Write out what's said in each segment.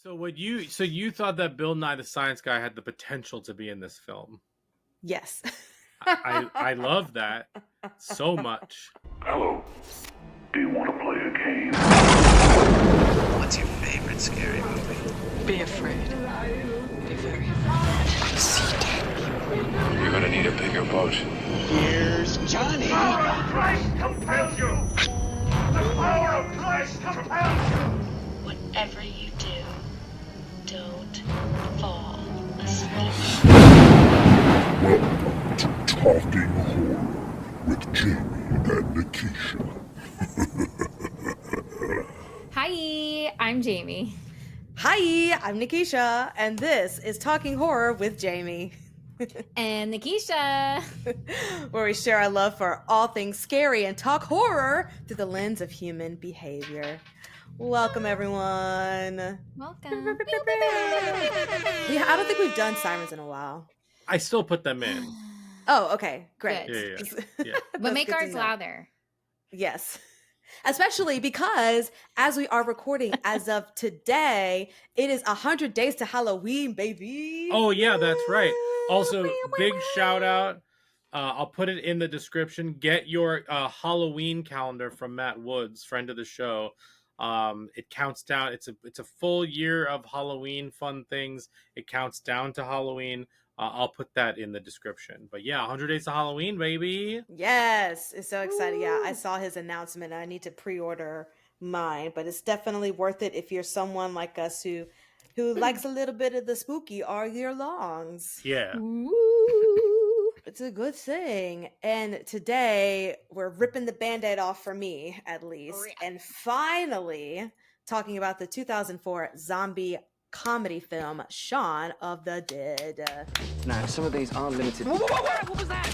So you thought that Bill Nye the Science Guy had the potential to be in this film? Yes. I love that so much. Hello. Do you want to play a game? What's your favorite scary movie? Be afraid. Be very afraid. See dead people. You're gonna need a bigger boat. Here's Johnny. The power of Christ compels you! The power of Christ compels you! Whatever you do, don't fall asleep. Welcome to Talking Horror with Jamie and Nikisha. Hi, I'm Jamie. Hi, I'm Nikisha, and this is Talking Horror with Jamie. And Nikisha. Where we share our love for all things scary and talk horror through the lens of human behavior. Welcome, everyone. Welcome. I don't think we've done sirens in a while. I still put them in. Oh, okay. Great. Yeah. But make ours louder. Yes. Especially because as we are recording as of today, it is 100 days to Halloween, baby. Oh, yeah, that's right. Also, big shout out. I'll put it in the description. Get your Halloween calendar from Matt Woods, friend of the show. It counts down. It's a full year of Halloween fun things. It counts down to Halloween. I'll put that in the description. But yeah, 100 days to Halloween, baby. Yes, it's so exciting. Yeah, I saw his announcement. I need to pre-order mine, but it's definitely worth it if you're someone like us who likes a little bit of the spooky all year longs. Yeah. Ooh, it's a good thing. And today we're ripping the Band-Aid off, for me at least, and finally talking about the 2004 zombie comedy film Shaun of the Dead. Now, some of these aren't limited. Whoa, what was that?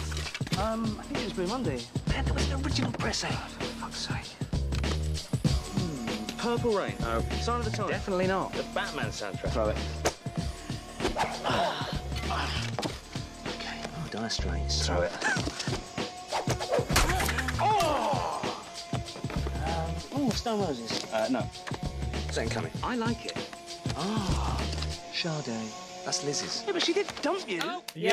I think it was Blue Monday. Man, there was an original press ad. For fuck's sake. Purple Rain. No. Sign of the Times. Definitely not. The Batman soundtrack. Throw it. Okay. Oh, Dire Straits. Throw it. Stone Roses. No. Second Coming. I like it. Sade. That's Liz's. Yeah, but she did dump you. Oh. Yay!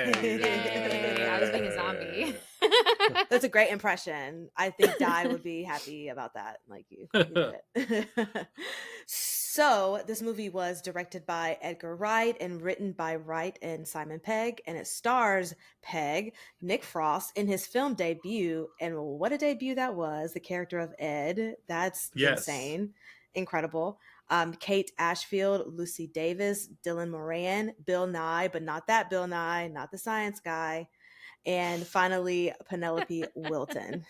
I was being a zombie. That's a great impression. I think Di would be happy about that. Like you did it. So this movie was directed by Edgar Wright and written by Wright and Simon Pegg, and it stars Pegg, Nick Frost, in his film debut. And what a debut that was! The character of Ed. That's insane, incredible. Kate Ashfield, Lucy Davis, Dylan Moran, Bill Nye, but not that Bill Nye, not the science guy. And finally, Penelope Wilton.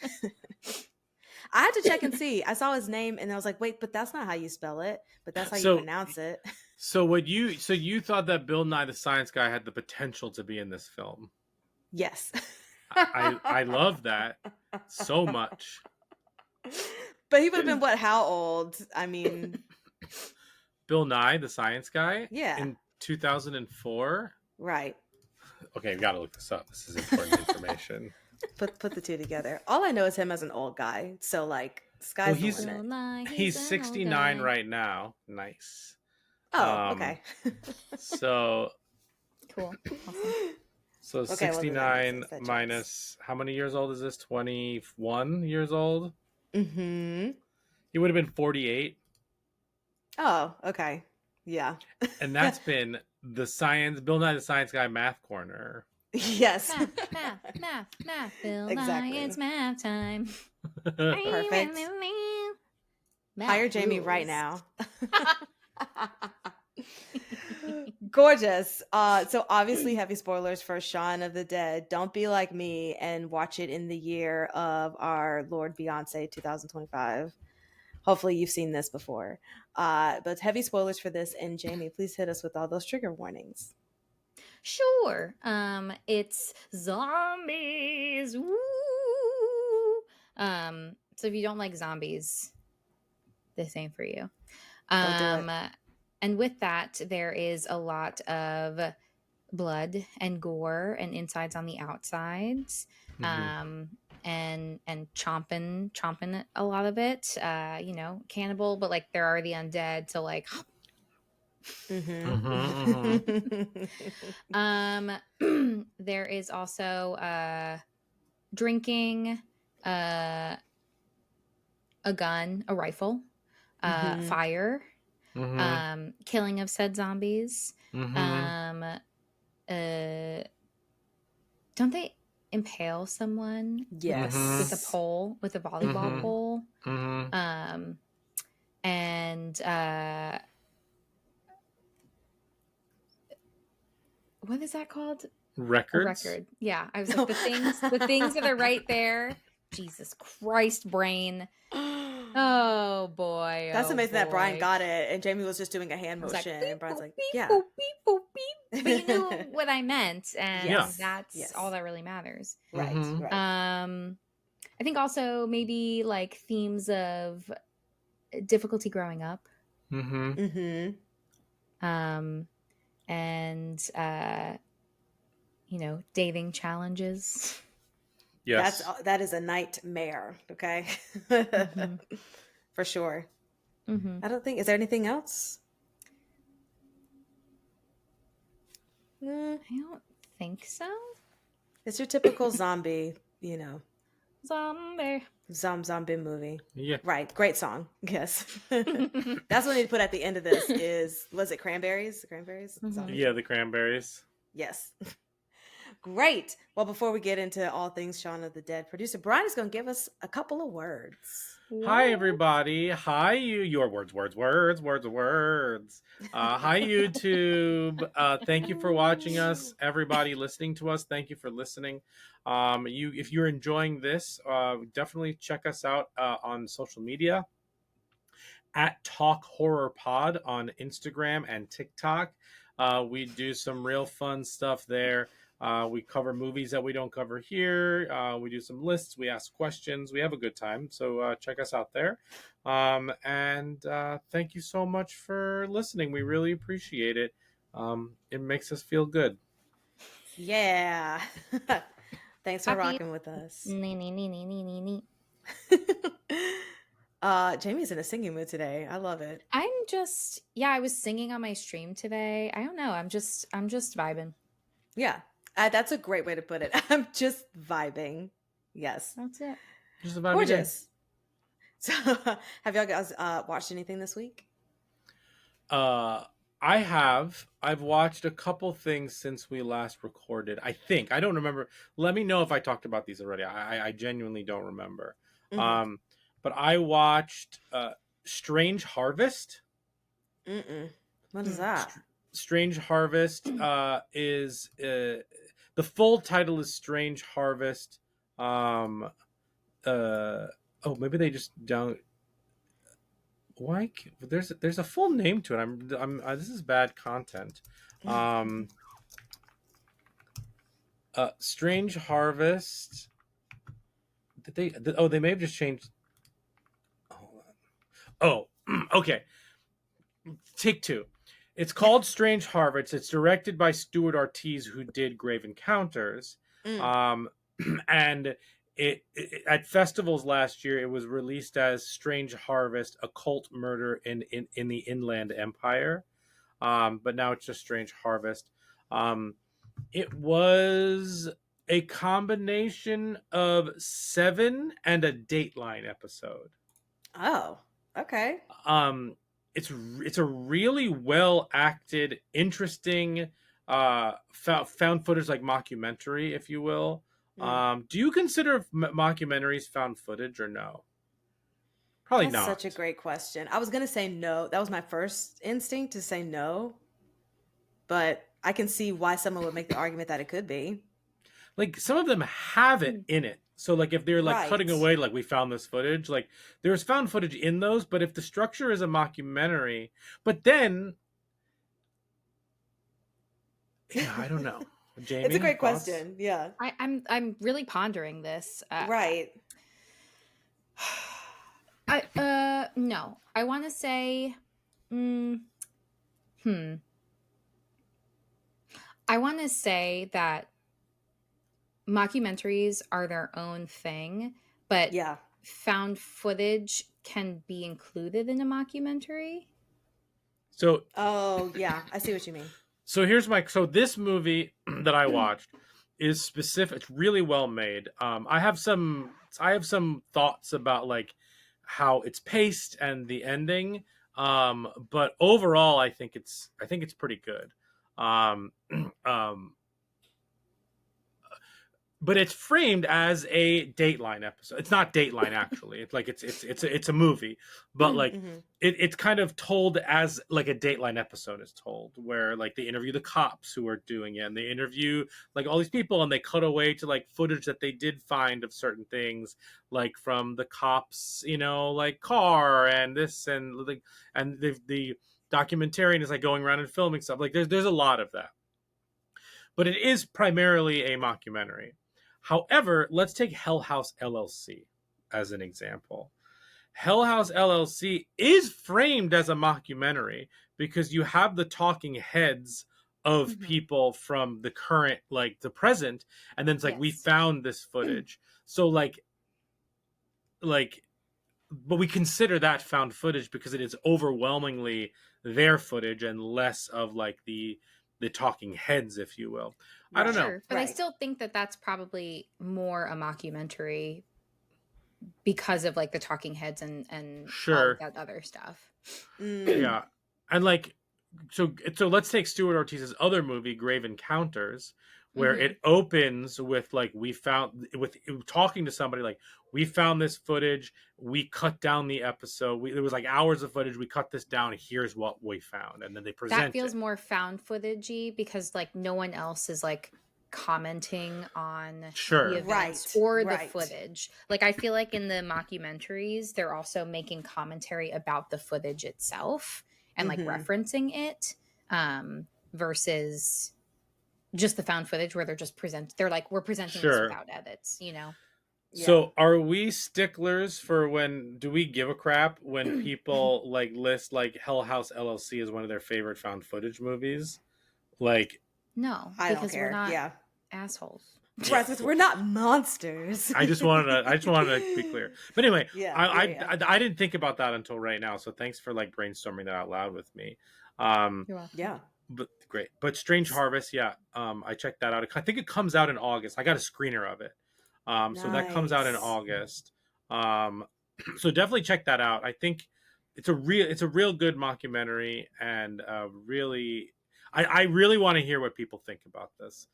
I had to check and see. I saw his name and I was like, wait, but that's not how you spell it. But that's how you pronounce it. So you thought that Bill Nye the Science Guy had the potential to be in this film? Yes. I love that so much. But he would have been what? How old? I mean, Bill Nye the Science Guy? Yeah. In 2004? Right. Okay, we gotta look this up. This is important information. Put the two together. All I know is him as an old guy. So like, sky's the limit. He's 69 right now. Nice. Oh, okay. So cool. Awesome. So 69 minus how many years old is this? 21 years old? Mm-hmm. He would have been 48. Oh, okay. Yeah. And that's been Bill Nye the Science Guy math corner. Yes. Math. Bill Exactly. Nye, it's math time. Perfect. Hire Jamie rules. right now. Gorgeous. So obviously heavy spoilers for Shaun of the Dead. Don't be like me and watch it in the year of our Lord Beyonce 2025. Hopefully you've seen this before. But heavy spoilers for this. And Jamie, please hit us with all those trigger warnings. Sure. It's zombies. Woo! So if you don't like zombies, this ain't for you. And with that, there is a lot of blood and gore and insides on the outsides. and chomping a lot of it. You know, cannibal, but like they're already undead, so like there is also drinking, a gun, a rifle, fire, killing of said zombies. Don't they impale someone Yes. with a pole, with a volleyball pole? And what is that called? Records. A record. Yeah, I was like the things that are right there. Jesus Christ, brain. Oh boy. That's oh amazing that Brian boy. and Jamie was just doing a hand I was motion, like, beep, and Brian's boop, like, beep, yeah. boop, beep, boop, beep. But you knew what I meant, and Yeah. that's Yes. all that really matters. Right. Right. I think also maybe like themes of difficulty growing up. And you know, dating challenges. Yes. That is a nightmare. Okay. For sure. I don't think. Is there anything else? I don't think so. It's your typical zombie, you know, Zombie. zombie movie. Yeah. Right. Great song. Yes. That's what I need to put at the end of this was it Cranberries? The Cranberries? Yeah, the Cranberries. Yes. Great. Well, before we get into all things Shaun of the Dead, producer Brian is going to give us a couple of words. Hi, everybody. Hi, your words. Hi, YouTube. Thank you for watching us. Everybody listening to us, thank you for listening. If you're enjoying this, definitely check us out on social media at Talk Horror Pod on Instagram and TikTok. We do some real fun stuff there. We cover movies that we don't cover here. We do some lists. We ask questions. We have a good time. So check us out there. And thank you so much for listening. We really appreciate it. It makes us feel good. Yeah. Thanks for rocking with us. Jamie's in a singing mood today. I love it. I was singing on my stream today. I don't know. I'm just vibing. Yeah. That's a great way to put it. I'm just vibing. Yes. That's it. Just a vibe. Gorgeous. So, have y'all guys watched anything this week? I have. I've watched a couple things since we last recorded. I think. I don't remember. Let me know if I talked about these already. I genuinely don't remember. But I watched Strange Harvest. What is that? Strange Harvest is the full title is Strange Harvest. Maybe they just don't. Why? There's a full name to it. This is bad content. Strange Harvest. They may have just changed. Oh, okay. Take two. It's called Strange Harvest. It's directed by Stuart Ortiz, who did Grave Encounters. And it at festivals last year, it was released as Strange Harvest: Occult Murder in the Inland Empire. But now it's just Strange Harvest. It was a combination of 7 and a Dateline episode. Oh, okay. It's a really well acted, interesting found footage, like mockumentary, if you will. Do you consider mockumentaries found footage or no? Probably That's not. such a great question. I was gonna say no. That was my first instinct to say no, but I can see why someone would make the argument that it could be. Like, some of them have it in it. So, like, if they're like cutting away, like, we found this footage, like, there's found footage in those. But if the structure is a mockumentary, but then, yeah, I don't know. Jamie, it's a great thoughts? question. Yeah, I'm really pondering this. Right. No, I want to say, I want to say that mockumentaries are their own thing, but Yeah. found footage can be included in a mockumentary. So Oh, yeah. I see what you mean. so this movie that I watched is specific. It's really well made. I have some thoughts about like how it's paced and the ending. But overall, I think it's pretty good. Um, um, but it's framed as a Dateline episode. It's not Dateline actually. It's like it's a movie, but like Mhm. it's kind of told as like a Dateline episode is told, where like they interview the cops who are doing it, and they interview like all these people, and they cut away to like footage that they did find of certain things, like from the cops, like car and this and like, and the documentarian is like going around and filming stuff. Like there's a lot of that, but it is primarily a mockumentary. However, let's take Hell House LLC as an example. Hell House LLC is framed as a mockumentary because you have the talking heads of people from the current, like the present, and then it's like we Yes. found this footage. So like, but we consider that found footage because it is overwhelmingly their footage and less of like the talking heads, if you will. I don't know. Sure, but I Right. still think that that's probably more a mockumentary because of like the talking heads and all Sure. of that other stuff. Yeah. And like so let's take Stuart Ortiz's other movie, Grave Encounters, where it opens with like with talking to somebody like we found this footage, we cut down the episode, it was like hours of footage, we cut this down, here's what we found, and then they present That feels it. more found footagey because like no one else is like commenting on Sure. the events Right, or the right. footage. Like I feel like in the mockumentaries, they're also making commentary about the footage itself and like referencing it, versus just the found footage where they're like, we're presenting this Sure. without edits, you know? So are we sticklers for do we give a crap when people like list like Hell House LLC as one of their favorite found footage movies? Like, No, I don't because care. we're not Yeah. assholes. Right, because we're not monsters. I just wanted to be clear. But anyway, Yeah, I didn't think about that until right now. So thanks for like brainstorming that out loud with me. You're welcome. Yeah. But great. But Strange Harvest, yeah. I checked that out. I think it comes out in August. I got a screener of it. So that comes out in Nice. August. So definitely check that out. I think it's a real good mockumentary, and really, I really want to hear what people think about this.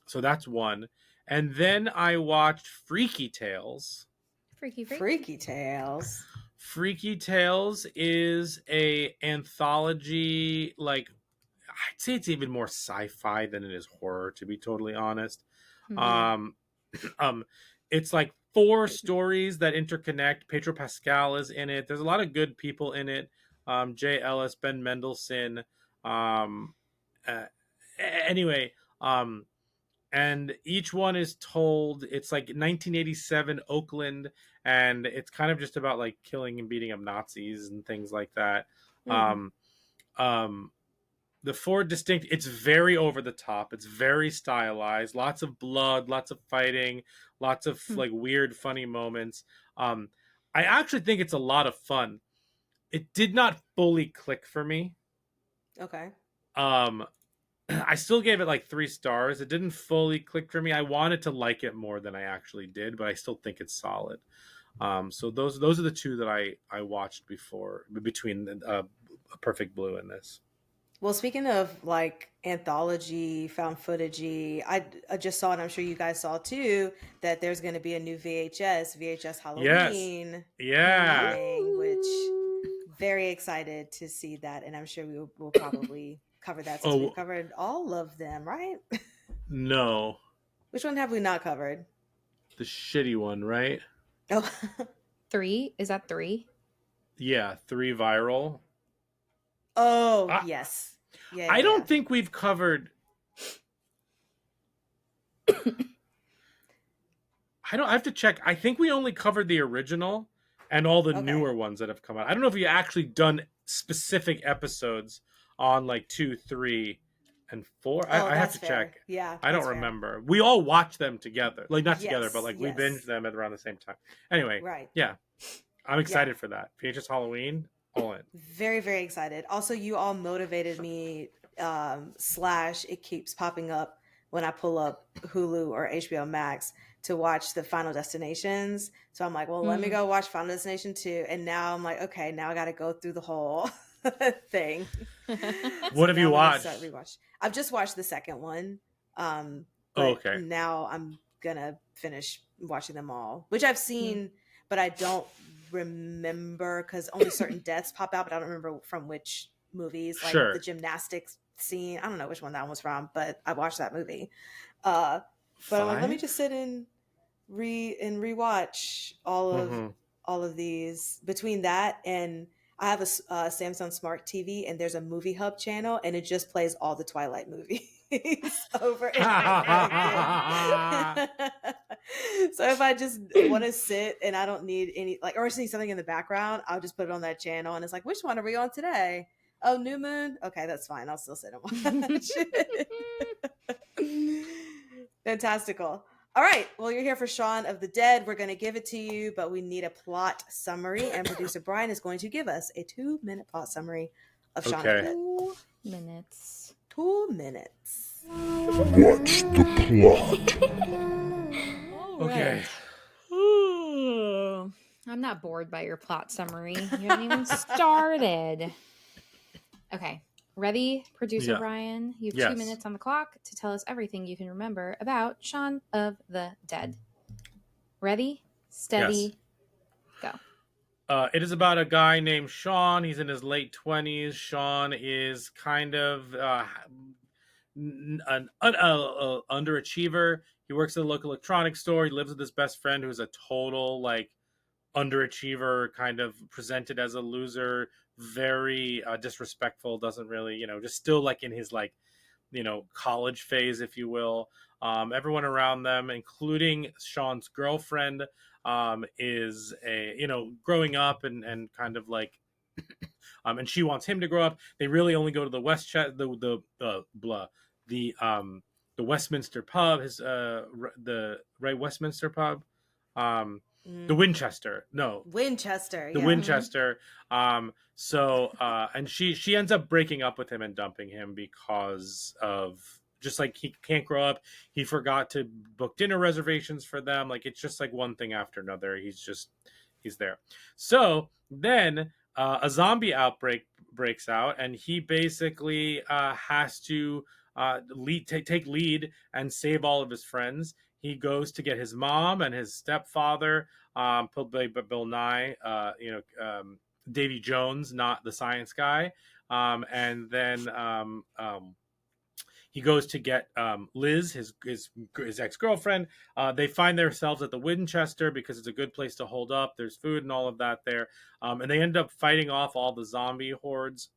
So that's one. And then I watched Freaky Tales. Freaky Tales. Freaky Tales is a anthology, like I'd say it's even more sci-fi than it is horror, to be totally honest. It's like 4 stories that interconnect. Pedro Pascal is in it. There's a lot of good people in it. Jay Ellis, Ben Mendelsohn. Anyway, and each one is told, it's like 1987 Oakland, and it's kind of just about like killing and beating up Nazis and things like that. The 4 distinct, it's very over the top, it's very stylized, lots of blood, lots of fighting, lots of like weird funny moments. I actually think it's a lot of fun. It did not fully click for me. Okay. I still gave it like 3 stars. It didn't fully click for me. I wanted to like it more than I actually did, but I still think it's solid. So those are the 2 that I watched between Perfect Blue and this. Well, speaking of like anthology, found footagey, I just saw, and I'm sure you guys saw too, that there's going to be a new VHS Halloween. Yeah. Coming, which very excited to see that, and I'm sure we'll probably cover that since we've covered all of them, right? No. Which one have we not covered? The shitty one, right? Oh, 3? Is that 3? Yeah, 3 Viral. oh yes. Yeah, I don't think we've covered. I have to check. I think we only covered the original and all the newer ones that have come out. I don't know if you actually done specific episodes on like 2, 3, and 4. Oh, I have that's to fair. check. Yeah, I don't that's fair. remember. We all watched them together. Like, not together, but Yes, like we yes. binged them at around the same time. Anyway, Right. yeah. I'm Yeah. excited for that. VHS Halloween, all in. Very, very excited. Also, you all motivated me, slash it keeps popping up when I pull up Hulu or HBO Max to watch the Final Destinations. So I'm like, well, let me go watch Final Destination 2. And now I'm like, okay, now I got to go through the whole thing. What have you watched? I've just watched the second one. But okay. now I'm gonna finish watching them all, which I've seen, but I don't remember because only certain deaths pop out, but I don't remember from which movies. Like Sure. the gymnastics scene, I don't know which one that one was from, but I watched that movie. But I'm like, let me just sit and rewatch all of these. Between that and I have a Samsung Smart TV, and there's a movie hub channel, and it just plays all the Twilight movies over and over again. So if I just want to sit and I don't need any, like, or I just need something in the background, I'll just put it on that channel, and it's like, which one are we on today? Oh, New Moon. Okay, that's fine. I'll still sit and watch it. Fantastical. All right. Well, you're here for Shaun of the Dead. We're going to give it to you, but we need a plot summary. And producer Brian is going to give us a 2-minute plot summary of Shaun of the Dead. 2 minutes. 2 minutes. What's the plot? Okay. Ooh, I'm not bored by your plot summary. You haven't even started. Okay. Ready, producer Brian? You have 2 minutes on the clock to tell us everything you can remember about Shaun of the Dead. Ready, steady, go. It is about a guy named Shaun. He's in his late 20s. Shaun is kind of an underachiever. He works at a local electronics store. He lives with his best friend, who's a total like underachiever, kind of presented as a loser, very disrespectful, doesn't really, just still like in his like, college phase, if you will. Everyone around them, including Shaun's girlfriend, is growing up and kind of like, and she wants him to grow up. They really only go to the the Westminster pub, the Westminster pub. The Winchester. No. Winchester. The Winchester. So and she ends up breaking up with him and dumping him because of just like he can't grow up. He forgot to book dinner reservations for them. Like it's just like one thing after another. He's there. So then a zombie outbreak breaks out, and he basically has to take lead and save all of his friends. He goes to get his mom and his stepfather, played by Bill Nye, Davy Jones, not the science guy, and then he goes to get Liz, his ex-girlfriend. They find themselves at the Winchester because it's a good place to hold up. There's food and all of that there, and they end up fighting off all the zombie hordes.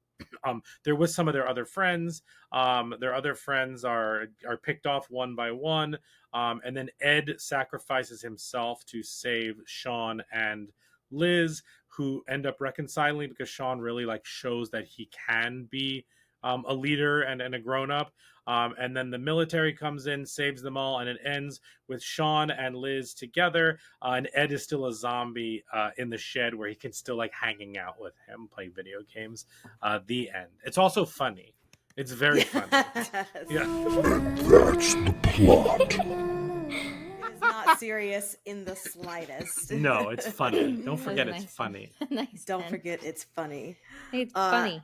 They're with some of their other friends. Their other friends are picked off one by one, and then Ed sacrifices himself to save Shaun and Liz, who end up reconciling because Shaun really like shows that he can be a leader and a grown-up. And then the military comes in, saves them all, and it ends with Shaun and Liz together. And Ed is still a zombie in the shed where he can still like hanging out with him, playing video games. The end. It's also funny. It's very funny. Yeah. And that's the plot. It is not serious in the slightest. No, it's funny. Don't forget it's nice. funny. Nice. Don't forget it's funny. It's funny.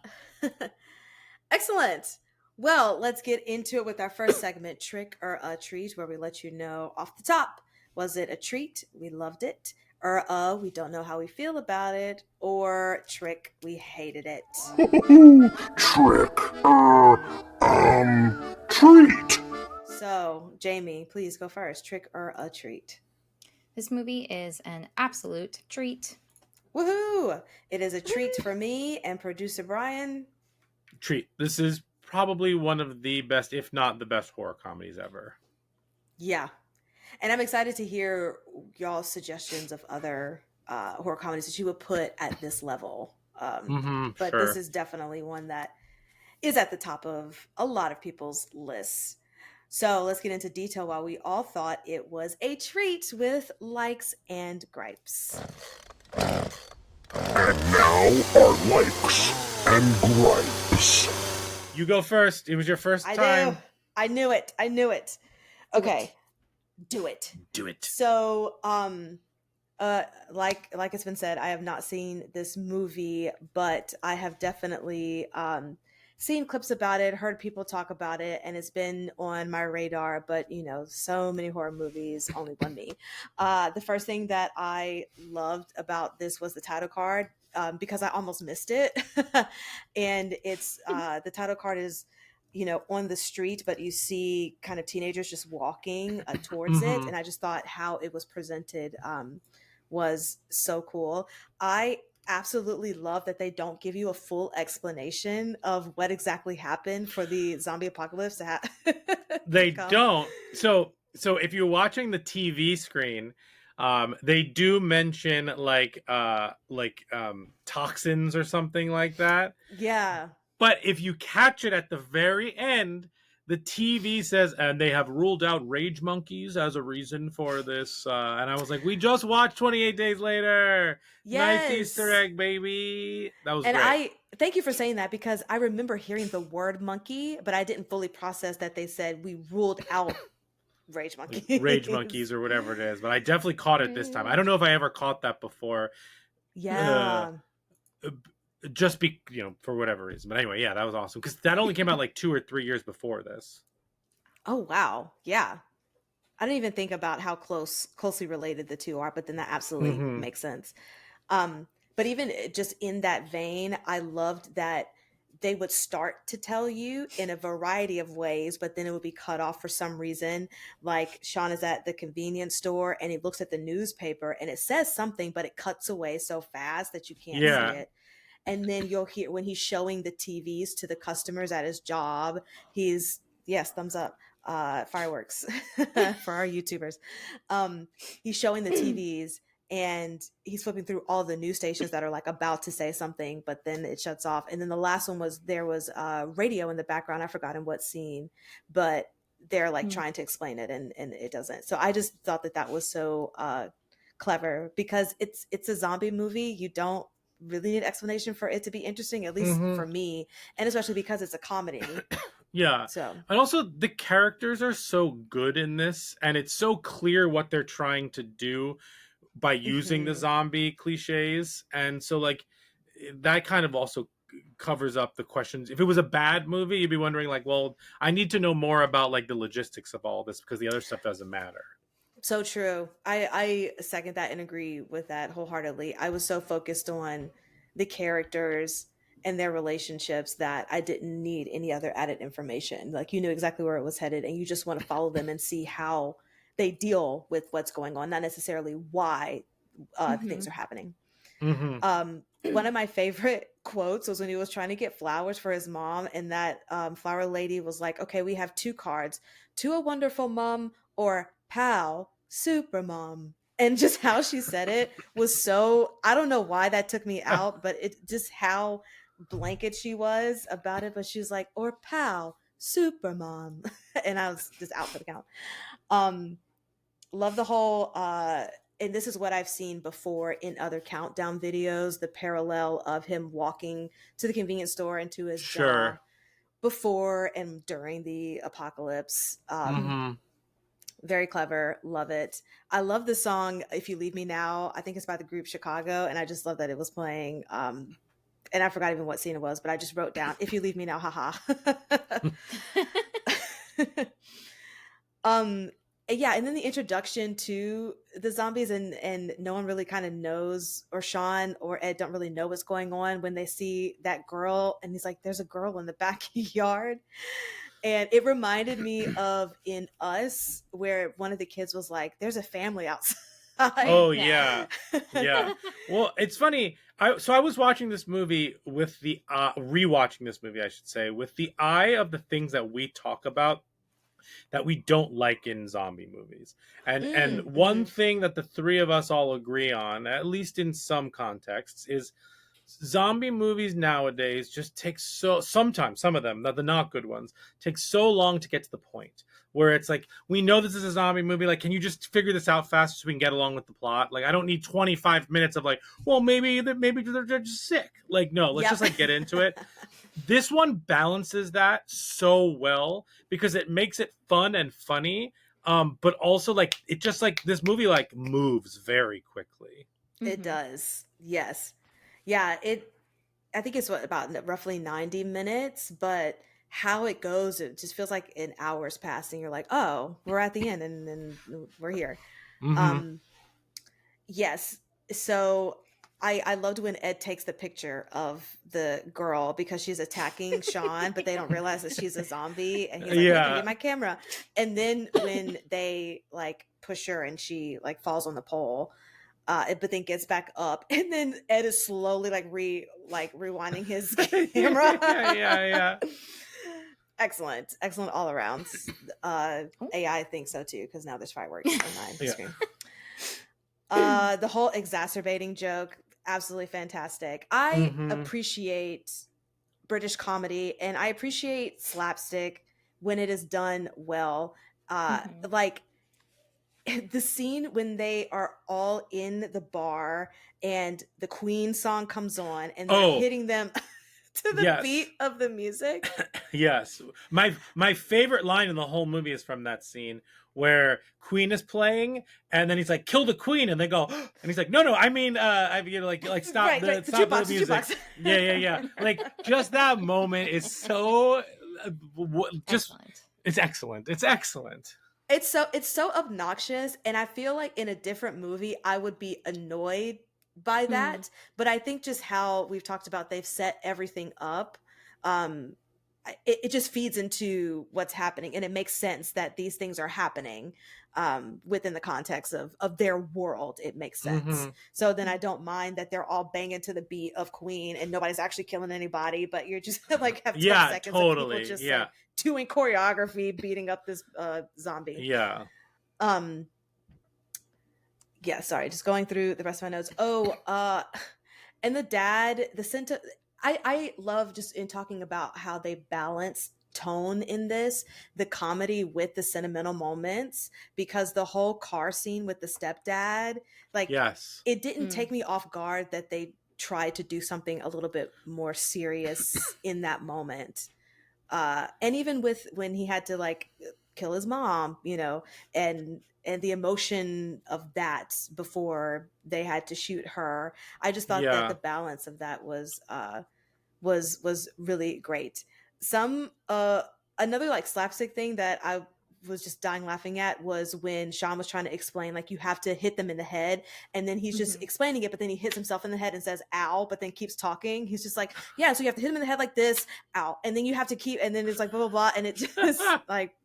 Excellent. Well, let's get into it with our first segment, Trick or a Treat, where we let you know off the top, was it a treat? We loved it. Or we don't know how we feel about it. Or trick, we hated it. Trick. Treat. So, Jamie, please go first. Trick or a treat? This movie is an absolute treat. Woohoo! It is a treat for me and producer Brian. Treat. This is probably one of the best, if not the best, horror comedies ever. Yeah. And I'm excited to hear y'all's suggestions of other horror comedies that you would put at this level. But sure. This is definitely one that is at the top of a lot of people's lists. So let's get into detail why we all thought it was a treat with likes and gripes. And now our likes and gripes. You go first. It was your first time. I knew it. Okay. Do it. So, like it's been said, I have not seen this movie, but I have definitely seen clips about it, heard people talk about it, and it's been on my radar. But so many horror movies, only one me. The first thing that I loved about this was the title card, because I almost missed it. And it's the title card is on the street, but you see kind of teenagers just walking towards it. And I just thought how it was presented was so cool. I absolutely love that they don't give you a full explanation of what exactly happened for the zombie apocalypse to They don't. So if you're watching the TV screen, they do mention like toxins or something like that. Yeah. But if you catch it at the very end, the TV says, and they have ruled out rage monkeys as a reason for this. And I was like, we just watched 28 Days Later. Yes. Nice Easter egg, baby. That was great. I thank you for saying that, because I remember hearing the word monkey, but I didn't fully process that they said we ruled out rage monkeys. Rage monkeys or whatever it is. But I definitely caught it this time. I don't know if I ever caught that before. Yeah. Just for whatever reason. But anyway, yeah, that was awesome, because that only came out like 2 or 3 years before this. Oh wow. Yeah, I didn't even think about how closely related the two are, but then that absolutely makes sense. But even just in that vein, I loved that they would start to tell you in a variety of ways, but then it would be cut off for some reason. Like Shaun is at the convenience store and he looks at the newspaper and it says something, but it cuts away so fast that you can't see it. And then you'll hear when he's showing the TVs to the customers at his job, he's, yes, thumbs up, fireworks for our YouTubers. He's showing the TVs and he's flipping through all the news stations that are like about to say something, but then it shuts off. And then the last one was, there was radio in the background. I forgot in what scene, but they're like trying to explain it and it doesn't. So I just thought that was so clever, because it's a zombie movie. You don't really need explanation for it to be interesting, at least for me, and especially because it's a comedy. Yeah. So, and also the characters are so good in this, and it's so clear what they're trying to do by using the zombie cliches. And so like that kind of also covers up the questions. If it was a bad movie, you'd be wondering like, well, I need to know more about like the logistics of all this, because the other stuff doesn't matter. So true. I second that and agree with that wholeheartedly. I was so focused on the characters and their relationships that I didn't need any other added information. Like, you knew exactly where it was headed and you just want to follow them and see how they deal with what's going on, not necessarily why things are happening. One of my favorite quotes was when he was trying to get flowers for his mom, and that flower lady was like, okay, we have 2 cards, to a wonderful mom or pal, super mom. And just how she said it was so, I don't know why that took me out, but it just how blanket she was about it. But she was like, or pal, super mom. And I was just out for the count. Love the whole and this is what I've seen before in other countdown videos, the parallel of him walking to the convenience store and to his job before and during the apocalypse. Very clever. Love it. I love the song If You Leave Me Now. I think it's by the group Chicago, and I just love that it was playing. And I forgot even what scene it was, but I just wrote down If You Leave Me Now, haha. Yeah, and then the introduction to the zombies, and no one really kind of knows, or Shaun or Ed don't really know what's going on when they see that girl, and he's like, there's a girl in the backyard. And it reminded me of In Us, where one of the kids was like, there's a family outside. Oh, yeah. Yeah. Well, it's funny. I was watching this movie with the, rewatching this movie, I should say, with the eye of the things that we talk about that we don't like in zombie movies. And one thing that the three of us all agree on, at least in some contexts, is zombie movies nowadays just take sometimes some of them, the not good ones, take so long to get to the point where it's like, we know this is a zombie movie, like, can you just figure this out fast so we can get along with the plot? Like, I don't need 25 minutes of like, well, maybe they're just sick. Like, no, let's just like get into it. This one balances that so well because it makes it fun and funny, but also like it just like this movie like moves very quickly. It does. Yes. Yeah, I think it's about roughly 90 minutes, but how it goes, it just feels like an hour's passing. You're like, oh, we're at the end and then we're here. Mm-hmm. Yes. So I loved when Ed takes the picture of the girl because she's attacking Shaun, but they don't realize that she's a zombie. And he's like, yeah, get my camera. And then when they like push her and she like falls on the pole, but then gets back up, and then Ed is slowly like rewinding his camera. yeah. Excellent all around. AI thinks so too because now there's fireworks on my screen. The whole exacerbating joke, absolutely fantastic. I appreciate British comedy and I appreciate slapstick when it is done well. Like the scene when they are all in the bar and the Queen song comes on and they're hitting them to the beat of the music. Yes. My favorite line in the whole movie is from that scene where Queen is playing and then he's like, kill the Queen, and they go and he's like, no, I mean like stop right, stop the the music. Yeah. Like just that moment is so just excellent. It's excellent. It's so obnoxious, and I feel like in a different movie I would be annoyed by that. But I think just how we've talked about, they've set everything up. It just feeds into what's happening, and it makes sense that these things are happening within the context of their world. It makes sense. So then I don't mind that they're all banging to the beat of Queen and nobody's actually killing anybody, but you're just like have 10 seconds of people just like doing choreography beating up this zombie. Sorry, just going through the rest of my notes. And the dad, I love just in talking about how they balance tone in this, the comedy with the sentimental moments, because the whole car scene with the stepdad, like it didn't take me off guard that they tried to do something a little bit more serious in that moment. And even with when he had to like kill his mom, and the emotion of that before they had to shoot her, I just thought that the balance of that was really great. Another like slapstick thing that I was just dying laughing at was when Shaun was trying to explain, like, you have to hit them in the head, and then he's just explaining it, but then he hits himself in the head and says ow, but then keeps talking. He's just like, yeah, so you have to hit him in the head like this, ow, and then you have to keep, and then it's like blah blah blah, and it just like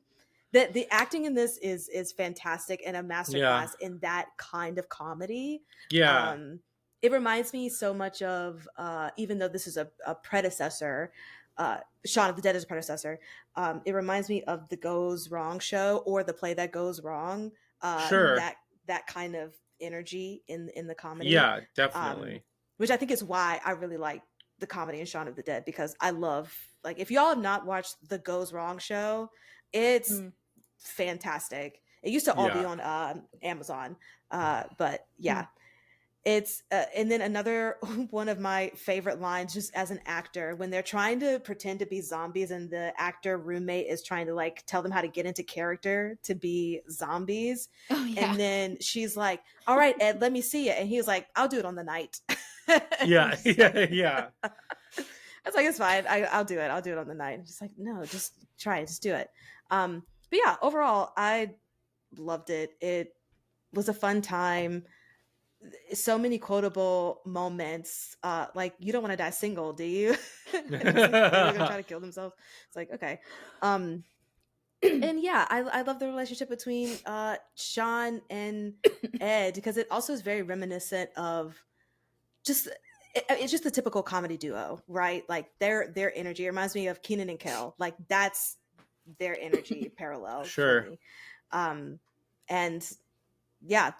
the acting in this is fantastic and a masterclass in that kind of comedy. It reminds me so much of, even though this is a predecessor, Shaun of the Dead is a predecessor. It reminds me of the Goes Wrong show or the play that goes wrong. That kind of energy in the comedy. Yeah, definitely. Which I think is why I really like the comedy in Shaun of the Dead, because I love, like, if y'all have not watched the Goes Wrong show, it's fantastic. It used to all be on Amazon, but yeah. It's and then another one of my favorite lines, just as an actor, when they're trying to pretend to be zombies and the actor roommate is trying to like tell them how to get into character to be zombies. And then she's like, all right, Ed, let me see it. And he was like, I'll do it on the night. Yeah. I was like, it's fine. I'll do it. I'll do it on the night. I'm just like, no, just try it. Just do it. But yeah, overall, I loved it. It was a fun time. So many quotable moments. Like, you don't want to die single, do you? They're gonna try to kill themselves. It's like, okay. And yeah, I love the relationship between Shaun and Ed, because it also is very reminiscent of it's just the typical comedy duo, right? Like their energy reminds me of Kenan and Kel. Like, that's their energy parallel. Sure. And yeah,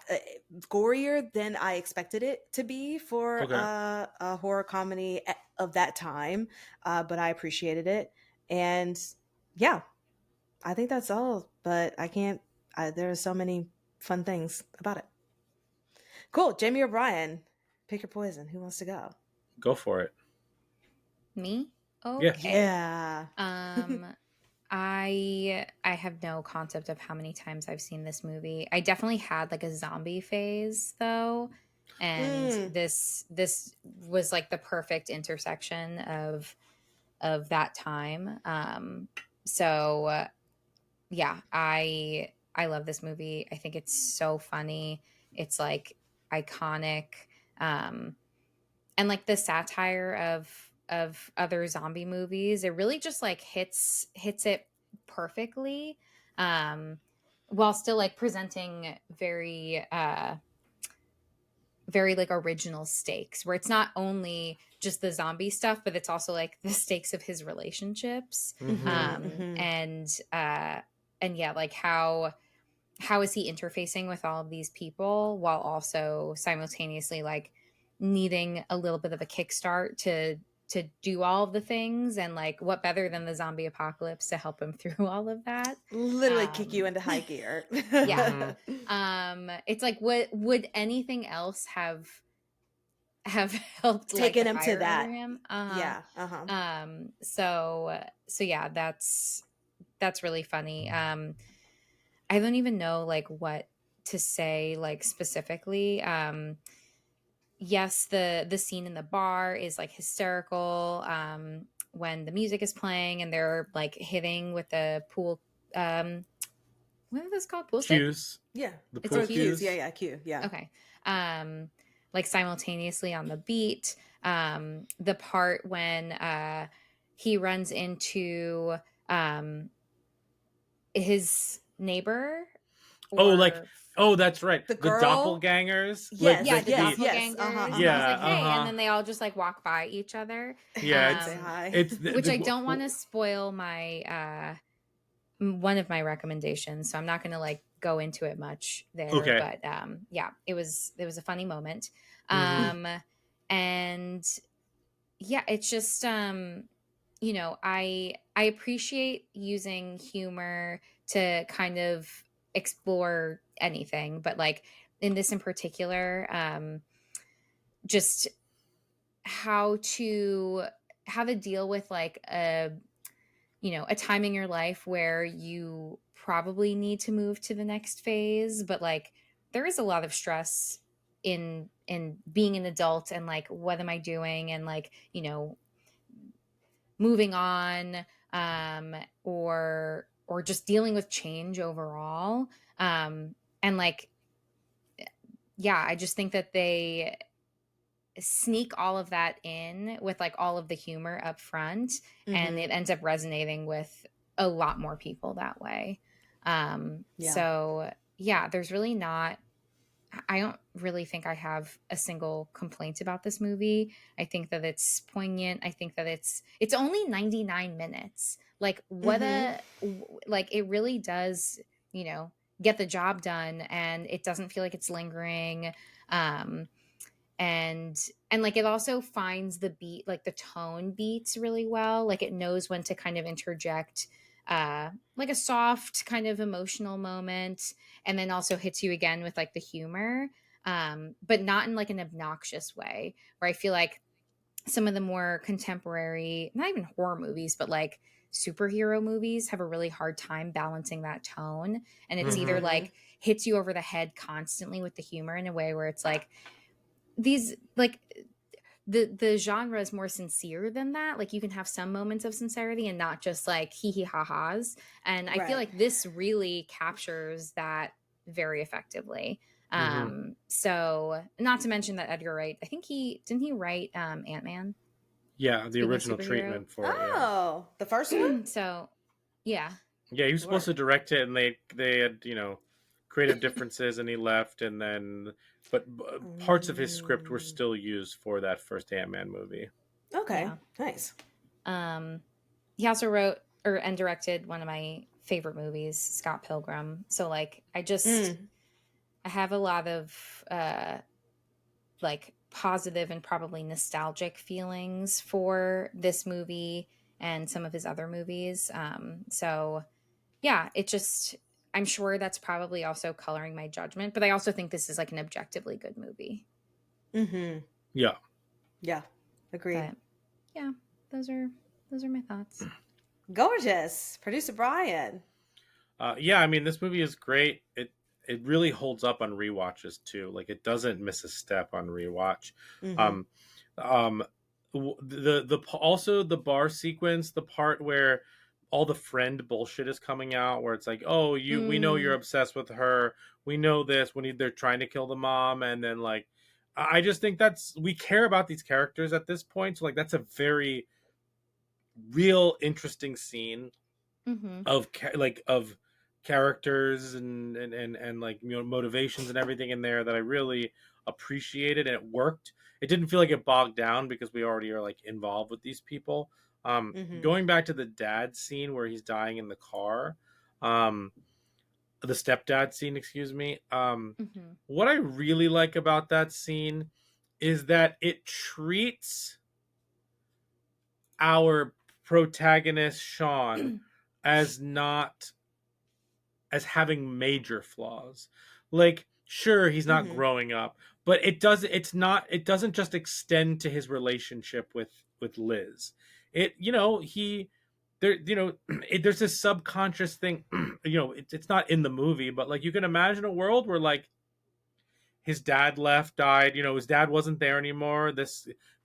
gorier than I expected it to be for Okay. a horror comedy of that time, but I appreciated it. And yeah, I think that's all. But I can't. There are so many fun things about it. Cool, Jamie O'Brien, pick your poison. Who wants to go? Go for it. Me? Yeah. Okay. Yeah. I have no concept of how many times I've seen this movie. I definitely had like a zombie phase though, and this was like the perfect intersection of that time. So yeah, I love this movie. I think it's so funny. It's like iconic. Um, and like the satire of other zombie movies, it really just like hits it perfectly, while still like presenting very like original stakes, where it's not only just the zombie stuff, but it's also like the stakes of his relationships. And yeah, like how is he interfacing with all of these people while also simultaneously like needing a little bit of a kickstart to do all of the things, and like what better than the zombie apocalypse to help him through all of that. Literally kick you into high gear. Yeah. It's like, what would anything else have helped Taken like him to fire that. under him? Yeah. So yeah, that's really funny. I don't even know like what to say like specifically. Yes, the scene in the bar is like hysterical, when the music is playing and they're like hitting with the pool, what is this called, pool stick? Cues. Yeah. The It's pool a Cues. cues. Yeah. Cue. Yeah. Okay. Like simultaneously on the beat. The part when he runs into his neighbor, Oh, like, or oh, that's right. The The girl? doppelgangers. Yes, yeah, the yes, doppelgangers. yes. And Yeah. he's like, hey, Uh-huh. and then they all just like walk by each other. Yeah. And say hi. It's Which I don't want to spoil my one of my recommendations, so I'm not going to like go into it much there. Okay. But yeah, it was a funny moment. Mhm. And yeah, it's just I appreciate using humor to kind of explore anything, but like in this in particular, just how to deal with like a time in your life where you probably need to move to the next phase, but like there is a lot of stress in being an adult, and like what am I doing, and like moving on, or just dealing with change overall. And like yeah, I just think that they sneak all of that in with like all of the humor up front, and it ends up resonating with a lot more people that way. So yeah, there's really not, I don't really think I have a single complaint about this movie. I think that it's poignant. I think that it's only 99 minutes. Like like it really does, get the job done, and it doesn't feel like it's lingering. And like it also finds the beat, like the tone beats really well. Like it knows when to kind of interject like a soft kind of emotional moment, and then also hits you again with like the humor, but not in like an obnoxious way, where I feel like some of the more contemporary, not even horror movies, but like superhero movies have a really hard time balancing that tone. And it's either like hits you over the head constantly with the humor in a way where it's like, these like the genre is more sincere than that. Like you can have some moments of sincerity and not just like hee hee ha ha's. And I feel like this really captures that very effectively. So not to mention that Edgar Wright, I think he write Ant-Man. Yeah, the Speaking of original superhero. treatment for it. Oh, the first one? So yeah. Yeah, he was supposed to direct it, and they had creative differences, and he left, and then but parts of his script were still used for that first Ant-Man movie. Okay, Yeah. nice. He also wrote and directed one of my favorite movies, Scott Pilgrim. So like I just I have a lot of like positive and probably nostalgic feelings for this movie and some of his other movies. So yeah, it just, I'm sure that's probably also coloring my judgment, but I also think this is like an objectively good movie. Mm-hmm. Yeah. Yeah. Agreed. But yeah, those are my thoughts. Gorgeous. Producer Brian. Yeah, I mean, this movie is great. It really holds up on rewatches too. Like, it doesn't miss a step on rewatch. Mm-hmm. Um, the also the bar sequence, the part where all the friend bullshit is coming out, where it's like, oh, we know you're obsessed with her. We know this when they're trying to kill the mom, and then like, I just think we care about these characters at this point. So like, that's a very real interesting scene of characters and like, you know, motivations and everything in there that I really appreciated, and it worked. It didn't feel like it bogged down because we already are like involved with these people. Going back to the dad scene where he's dying in the car, the stepdad scene, excuse me. What I really like about that scene is that it treats our protagonist Shaun as having major flaws. Like, sure, he's not growing up, but it doesn't just extend to his relationship with Liz. It, you know, there's this subconscious thing, you know, it's not in the movie, but like, you can imagine a world where like his dad died, you know, his dad wasn't there anymore.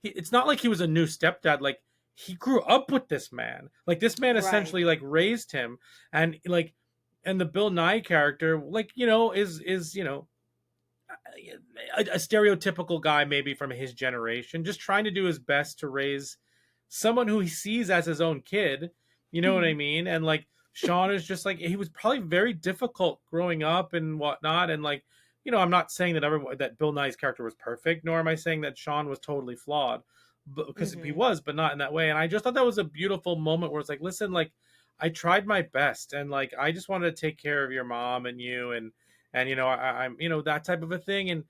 It's not like he was a new stepdad. Like, he grew up with this man. Like, this man essentially like raised him, and like, and the Bill Nye character, like, you know, is you know, a stereotypical guy maybe from his generation, just trying to do his best to raise someone who he sees as his own kid. You know what I mean? And like, Shaun is just like, he was probably very difficult growing up and whatnot. And like, you know, I'm not saying that Bill Nye's character was perfect, nor am I saying that Shaun was totally flawed, because he was, but not in that way. And I just thought that was a beautiful moment where it's like, listen, like, I tried my best, and like, I just wanted to take care of your mom and you, and you know, I'm, you know, that type of a thing.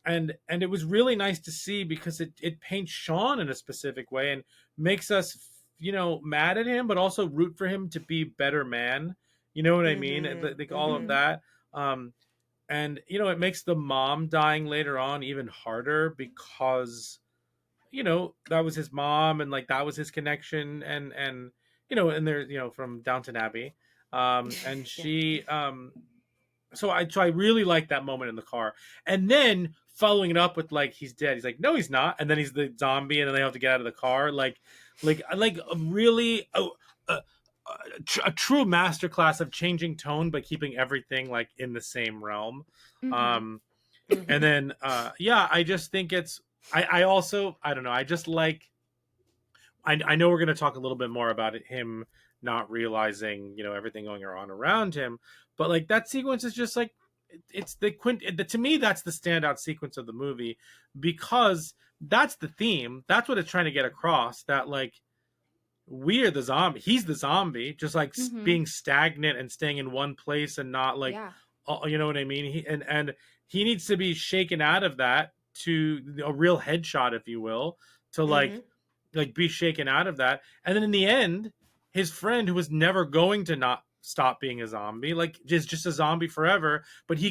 And it was really nice to see, because it paints Shaun in a specific way and makes us, you know, mad at him, but also root for him to be better man. You know what I mean? Like, all of that. And you know, it makes the mom dying later on even harder, because, you know, that was his mom, and like, that was his connection, and you know, and there, you know, from Downton Abbey, and she so I really like that moment in the car, and then following it up with like, he's dead, he's like, no, he's not, and then he's the zombie, and then they have to get out of the car, like really a true masterclass of changing tone but keeping everything like in the same realm. And then yeah, I just think it's, I also, I don't know, I just like, I know we're going to talk a little bit more about him not realizing, you know, everything going on around him, but like, that sequence is just like, it's to me, that's the standout sequence of the movie, because that's the theme, that's what it's trying to get across, that like, we are the zombie, he's the zombie, just like being stagnant and staying in one place and not like, you know what I mean? He needs to be shaken out of that, to a real headshot, if you will, to like be shaken out of that. And then in the end, his friend, who was never going to not stop being a zombie, like, is just a zombie forever, but he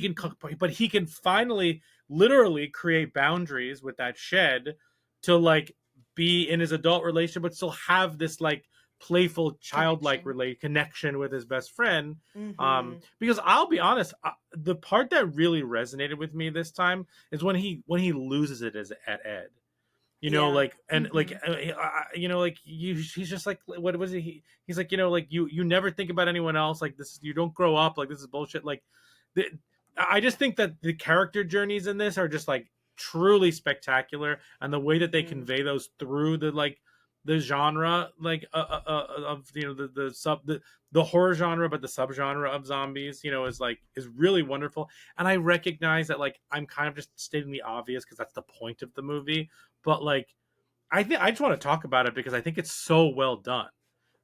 can finally literally create boundaries with that shed to like be in his adult relationship, but still have this like playful childlike connection with his best friend. Because I'll be honest, the part that really resonated with me this time is when he loses it at Ed, you know, like, and like, you know, like, he's just like, what was it, he's like, you know, like, you never think about anyone else, like, this, you don't grow up, like, this is bullshit, like, I just think that the character journeys in this are just like truly spectacular, and the way that they convey those through the genre, like, of, you know, the horror genre, but the subgenre of zombies, you know, is really wonderful. And I recognize that, like, I'm kind of just stating the obvious because that's the point of the movie, but like, I just want to talk about it because I think it's so well done.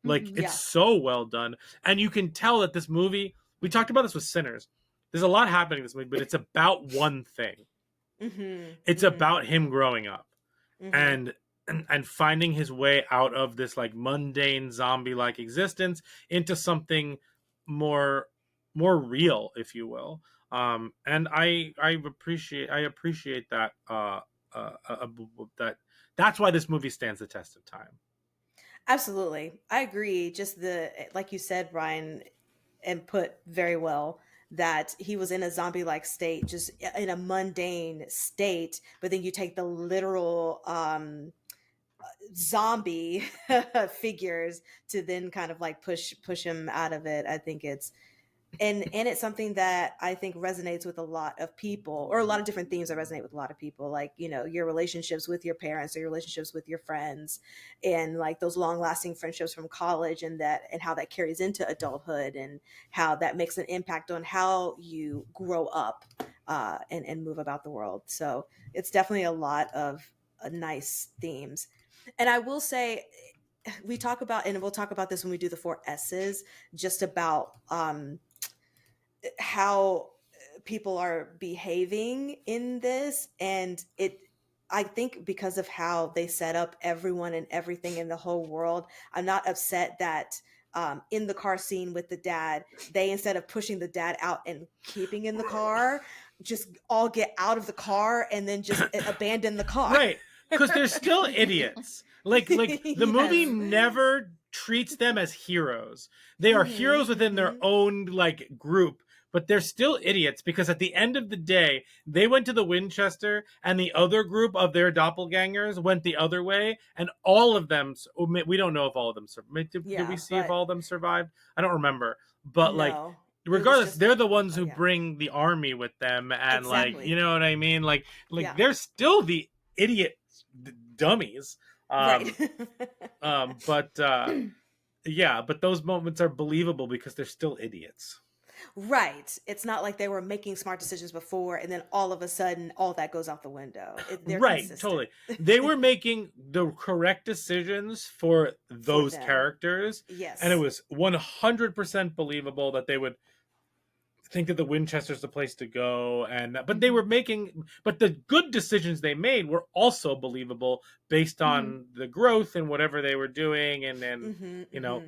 Like, it's so well done, and you can tell that this movie, we talked about this with Sinners, there's a lot happening in this movie, but it's about one thing. It's about him growing up and finding his way out of this like mundane zombie-like existence into something more real, if you will. And I appreciate that that that's why this movie stands the test of time. Absolutely. I agree. Just like you said, Ryan, and put very well, that he was in a zombie-like state, just in a mundane state, but then you take the literal zombie figures to then kind of like push him out of it. I think and it's something that I think resonates with a lot of people, or a lot of different themes that resonate with a lot of people, like, you know, your relationships with your parents or your relationships with your friends, and like those long lasting friendships from college, and how that carries into adulthood, and how that makes an impact on how you grow up and move about the world. So it's definitely a lot of nice themes. And I will say, we talk about, and we'll talk about this when we do the 4 S's, just about how people are behaving in this. And I think because of how they set up everyone and everything in the whole world, I'm not upset that in the car scene with the dad, they, instead of pushing the dad out and keeping in the car, just all get out of the car and then just abandon the car. Right. Because they're still idiots. Like the movie never treats them as heroes. They are heroes within their own like group, but they're still idiots, because at the end of the day, they went to the Winchester and the other group of their doppelgangers went the other way, and all of them, we don't know if all of them survived. Did we see if all of them survived? I don't remember. But like, regardless, they're the ones who bring the army with them, and like, you know what I mean? Like they're still the idiot dummies. Right. But those moments are believable because they're still idiots. Right. It's not like they were making smart decisions before and then all of a sudden all that goes out the window. They're right, consistent. Totally. They were making the correct decisions for those characters. Yes. And it was 100% believable that they would think that the Winchester's the place to go, but they were but the good decisions they made were also believable based on the growth and whatever they were doing, and then you know,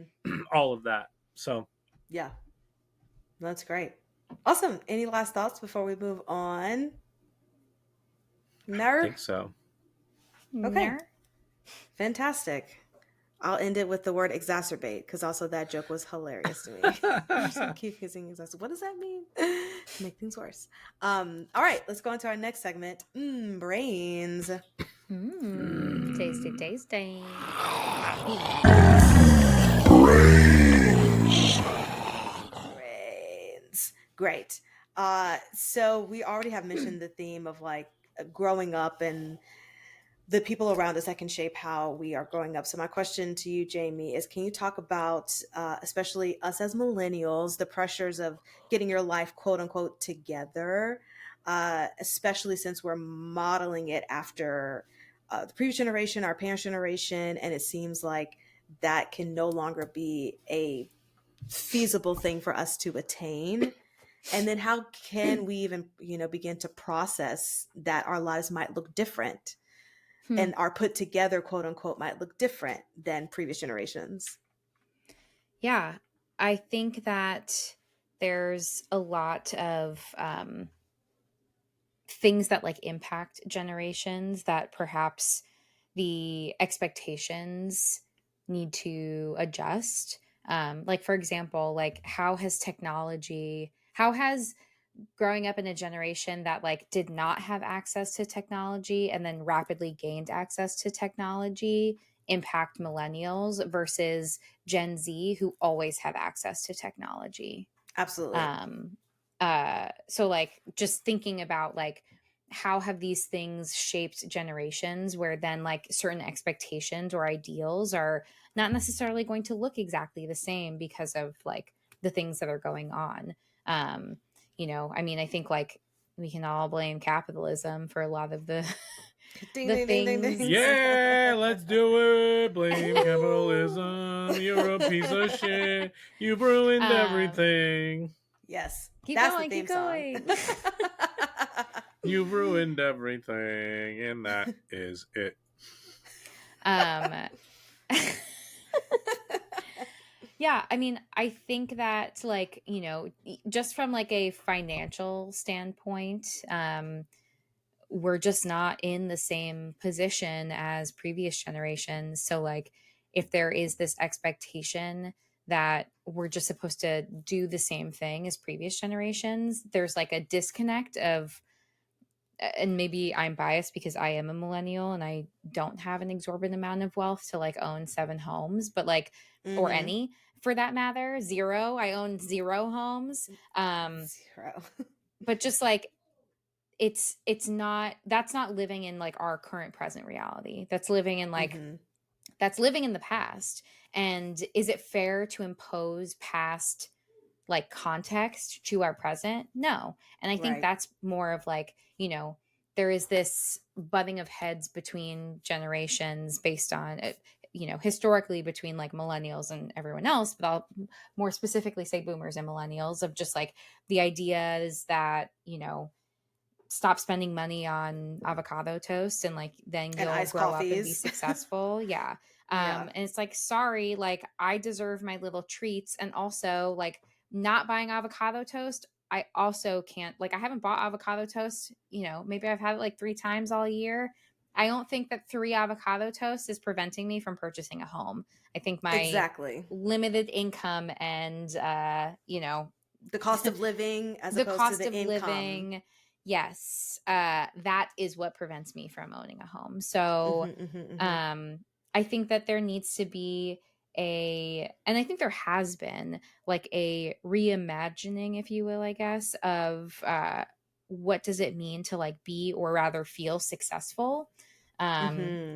all of that. So yeah, that's great. Awesome. Any last thoughts before we move on? No? I think so. Okay. Fantastic. I'll end it with the word exacerbate, because also that joke was hilarious to me. Just keep using exacerbate. What does that mean? Make things worse. All right, let's go on to our next segment. Brains. Tasty, tasty. Brains. Great. So we already have mentioned the theme of like growing up and the people around us that can shape how we are growing up. So my question to you, Jamie, is can you talk about, especially us as millennials, the pressures of getting your life, quote unquote, together, especially since we're modeling it after the previous generation, our parents' generation, and it seems like that can no longer be a feasible thing for us to attain. And then how can we even, begin to process that our lives might look different? And our put together, quote unquote, might look different than previous generations. Yeah, I think that there's a lot of things that like impact generations that perhaps the expectations need to adjust. Like, for example, like how has growing up in a generation that like did not have access to technology and then rapidly gained access to technology impact millennials versus Gen Z who always had access to technology? Absolutely. So like just thinking about like how have these things shaped generations where then like certain expectations or ideals are not necessarily going to look exactly the same because of like the things that are going on. I mean, I think like we can all blame capitalism for a lot of the ding, the ding, things. ding, ding. Yeah, let's do it. Blame capitalism. You're a piece of shit. You've ruined everything. Yes. Keep That's going, the theme keep going. song. You've ruined everything, and that is it. Yeah, I mean, I think that, like, you know, just from like a financial standpoint, we're just not in the same position as previous generations. So, like, if there is this expectation that we're just supposed to do the same thing as previous generations, there's like a disconnect of, and maybe I'm biased because I am a millennial and I don't have an exorbitant amount of wealth to like own 7 homes, but like, or Mm-hmm. any for that matter, 0. I own 0 homes. 0. But just like, it's not, that's not living in like our current present reality. That's living in like, Mm-hmm. that's living in the past. And is it fair to impose past like context to our present? No. And I think Right. that's more of like, you know, there is this butting of heads between generations based on you know, historically between like millennials and everyone else, but I'll more specifically say boomers and millennials, of just like the ideas that, you know, stop spending money on avocado toast and like then And you'll iced grow up and be coffees. successful. Yeah. Yeah. And it's like, sorry, like I deserve my little treats. And also like not buying avocado toast, I also can't, like, I haven't bought avocado toast, you know, maybe I've had it like 3 times all year. I don't think that 3 avocado toast is preventing me from purchasing a home. I think my Exactly. limited income and you know, The cost of living as the opposed to cost the of income. living, yes, that is what prevents me from owning a home. So Mm-hmm, mm-hmm, mm-hmm. I think that there needs to be and I think there has been like a reimagining, if you will, I guess, of what does it mean to like be, or rather feel successful Mm-hmm.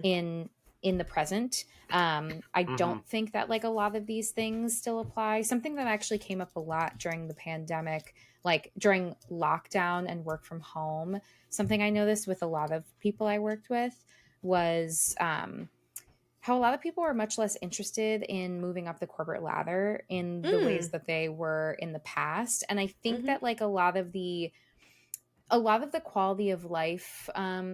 in the present. I Mm-hmm. don't think that like a lot of these things still apply. Something that actually came up a lot during the pandemic, like during lockdown and work from home, something I noticed with a lot of people I worked with was how a lot of people are much less interested in moving up the corporate ladder in the ways Mm. that they were in the past. And I think Mm-hmm. that like a lot of the quality of life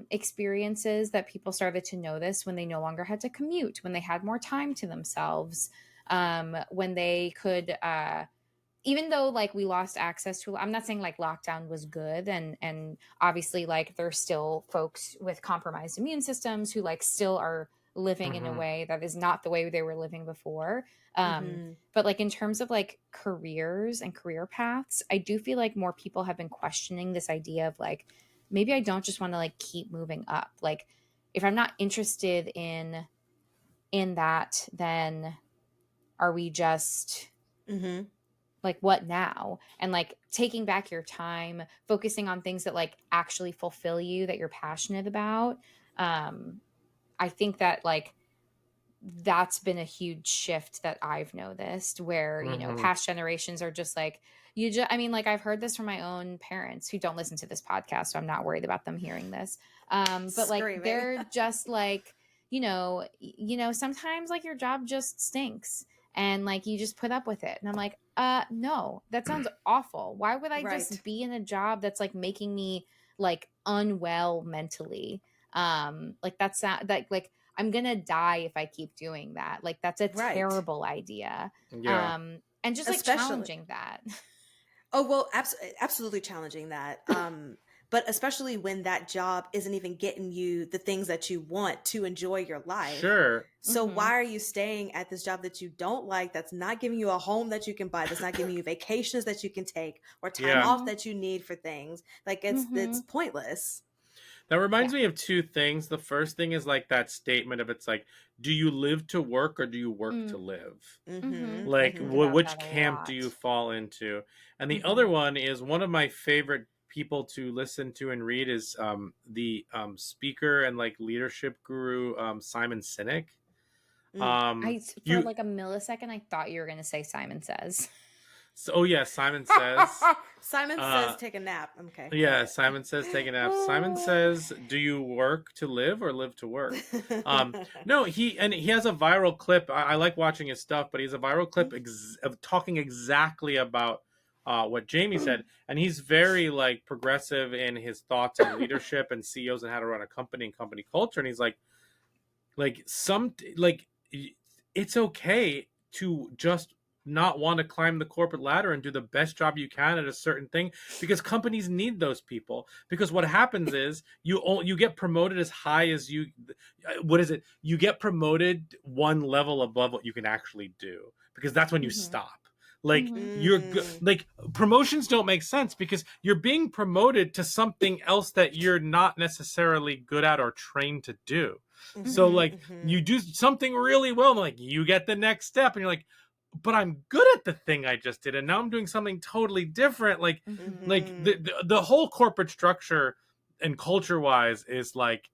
experiences that people started to notice when they no longer had to commute, when they had more time to themselves, when they could even though like we lost access to, I'm not saying like lockdown was good, and obviously like there's still folks with compromised immune systems who like still are living in a Mm-hmm. way that is not the way they were living before. Mm-hmm. But like in terms of like careers and career paths, I do feel like more people have been questioning this idea of like, maybe I don't just want to like keep moving up. Like if I'm not interested in that, then are we just Mm-hmm. like what now? And like taking back your time, focusing on things that like actually fulfill you, that you're passionate about. I think that like that's been a huge shift that I've noticed, where, you know, Mm-hmm. past generations are just like, you just, I mean, like I've heard this from my own parents who don't listen to this podcast, so I'm not worried about them hearing this. But like Screaming. they're just like, sometimes like your job just stinks and like you just put up with it. And I'm like, no, that sounds awful. Why would I Right. just be in a job that's like making me like unwell mentally? Like that's not that like I'm gonna die if I keep doing that. Like that's a Right. terrible idea. Yeah. And just like Especially. challenging that. Oh, well, absolutely challenging that. But especially when that job isn't even getting you the things that you want to enjoy your life. Sure. So Mhm. why are you staying at this job that you don't like, that's not giving you a home that you can buy, that's not giving you vacations that you can take, or time Yeah. off that you need for things? Like it's Mhm. pointless. That reminds Yeah. me of 2 things. The first thing is like that statement of, it's like, do you live to work or do you work to Mm. live? Mm-hmm. Mhm. I Like, think Mm-hmm. about which that a camp do you lot. fall into? And the Mm-hmm. other one is, one of my favorite people to listen to and read is the speaker and like leadership guru, Simon Sinek. Mm. For You like a millisecond, I thought you were gonna say Simon Says. so, oh yeah, Simon Says. Simon Uh, says take a nap. Okay, got Yeah, Simon Says take a nap. Simon Oh. says, "Do you work to live or live to work?" it. No, he has a viral clip. I like watching his stuff, but he has a viral clip of talking exactly about what Jamie said, and he's very like progressive in his thoughts on leadership and CEOs and how to run a company and company culture. And he's like it's okay to just not want to climb the corporate ladder and do the best job you can at a certain thing, because companies need those people. Because what happens is you get promoted as high as you, what is it, you get promoted one level above what you can actually do, because that's when you stop. Like you're like, promotions don't make sense because you're being promoted to something else that you're not necessarily good at or trained to do. So like you do something really well and like you get the next step and you're like, but I'm good at the thing I just did and now I'm doing something totally different. Like the whole corporate structure and culture wise is like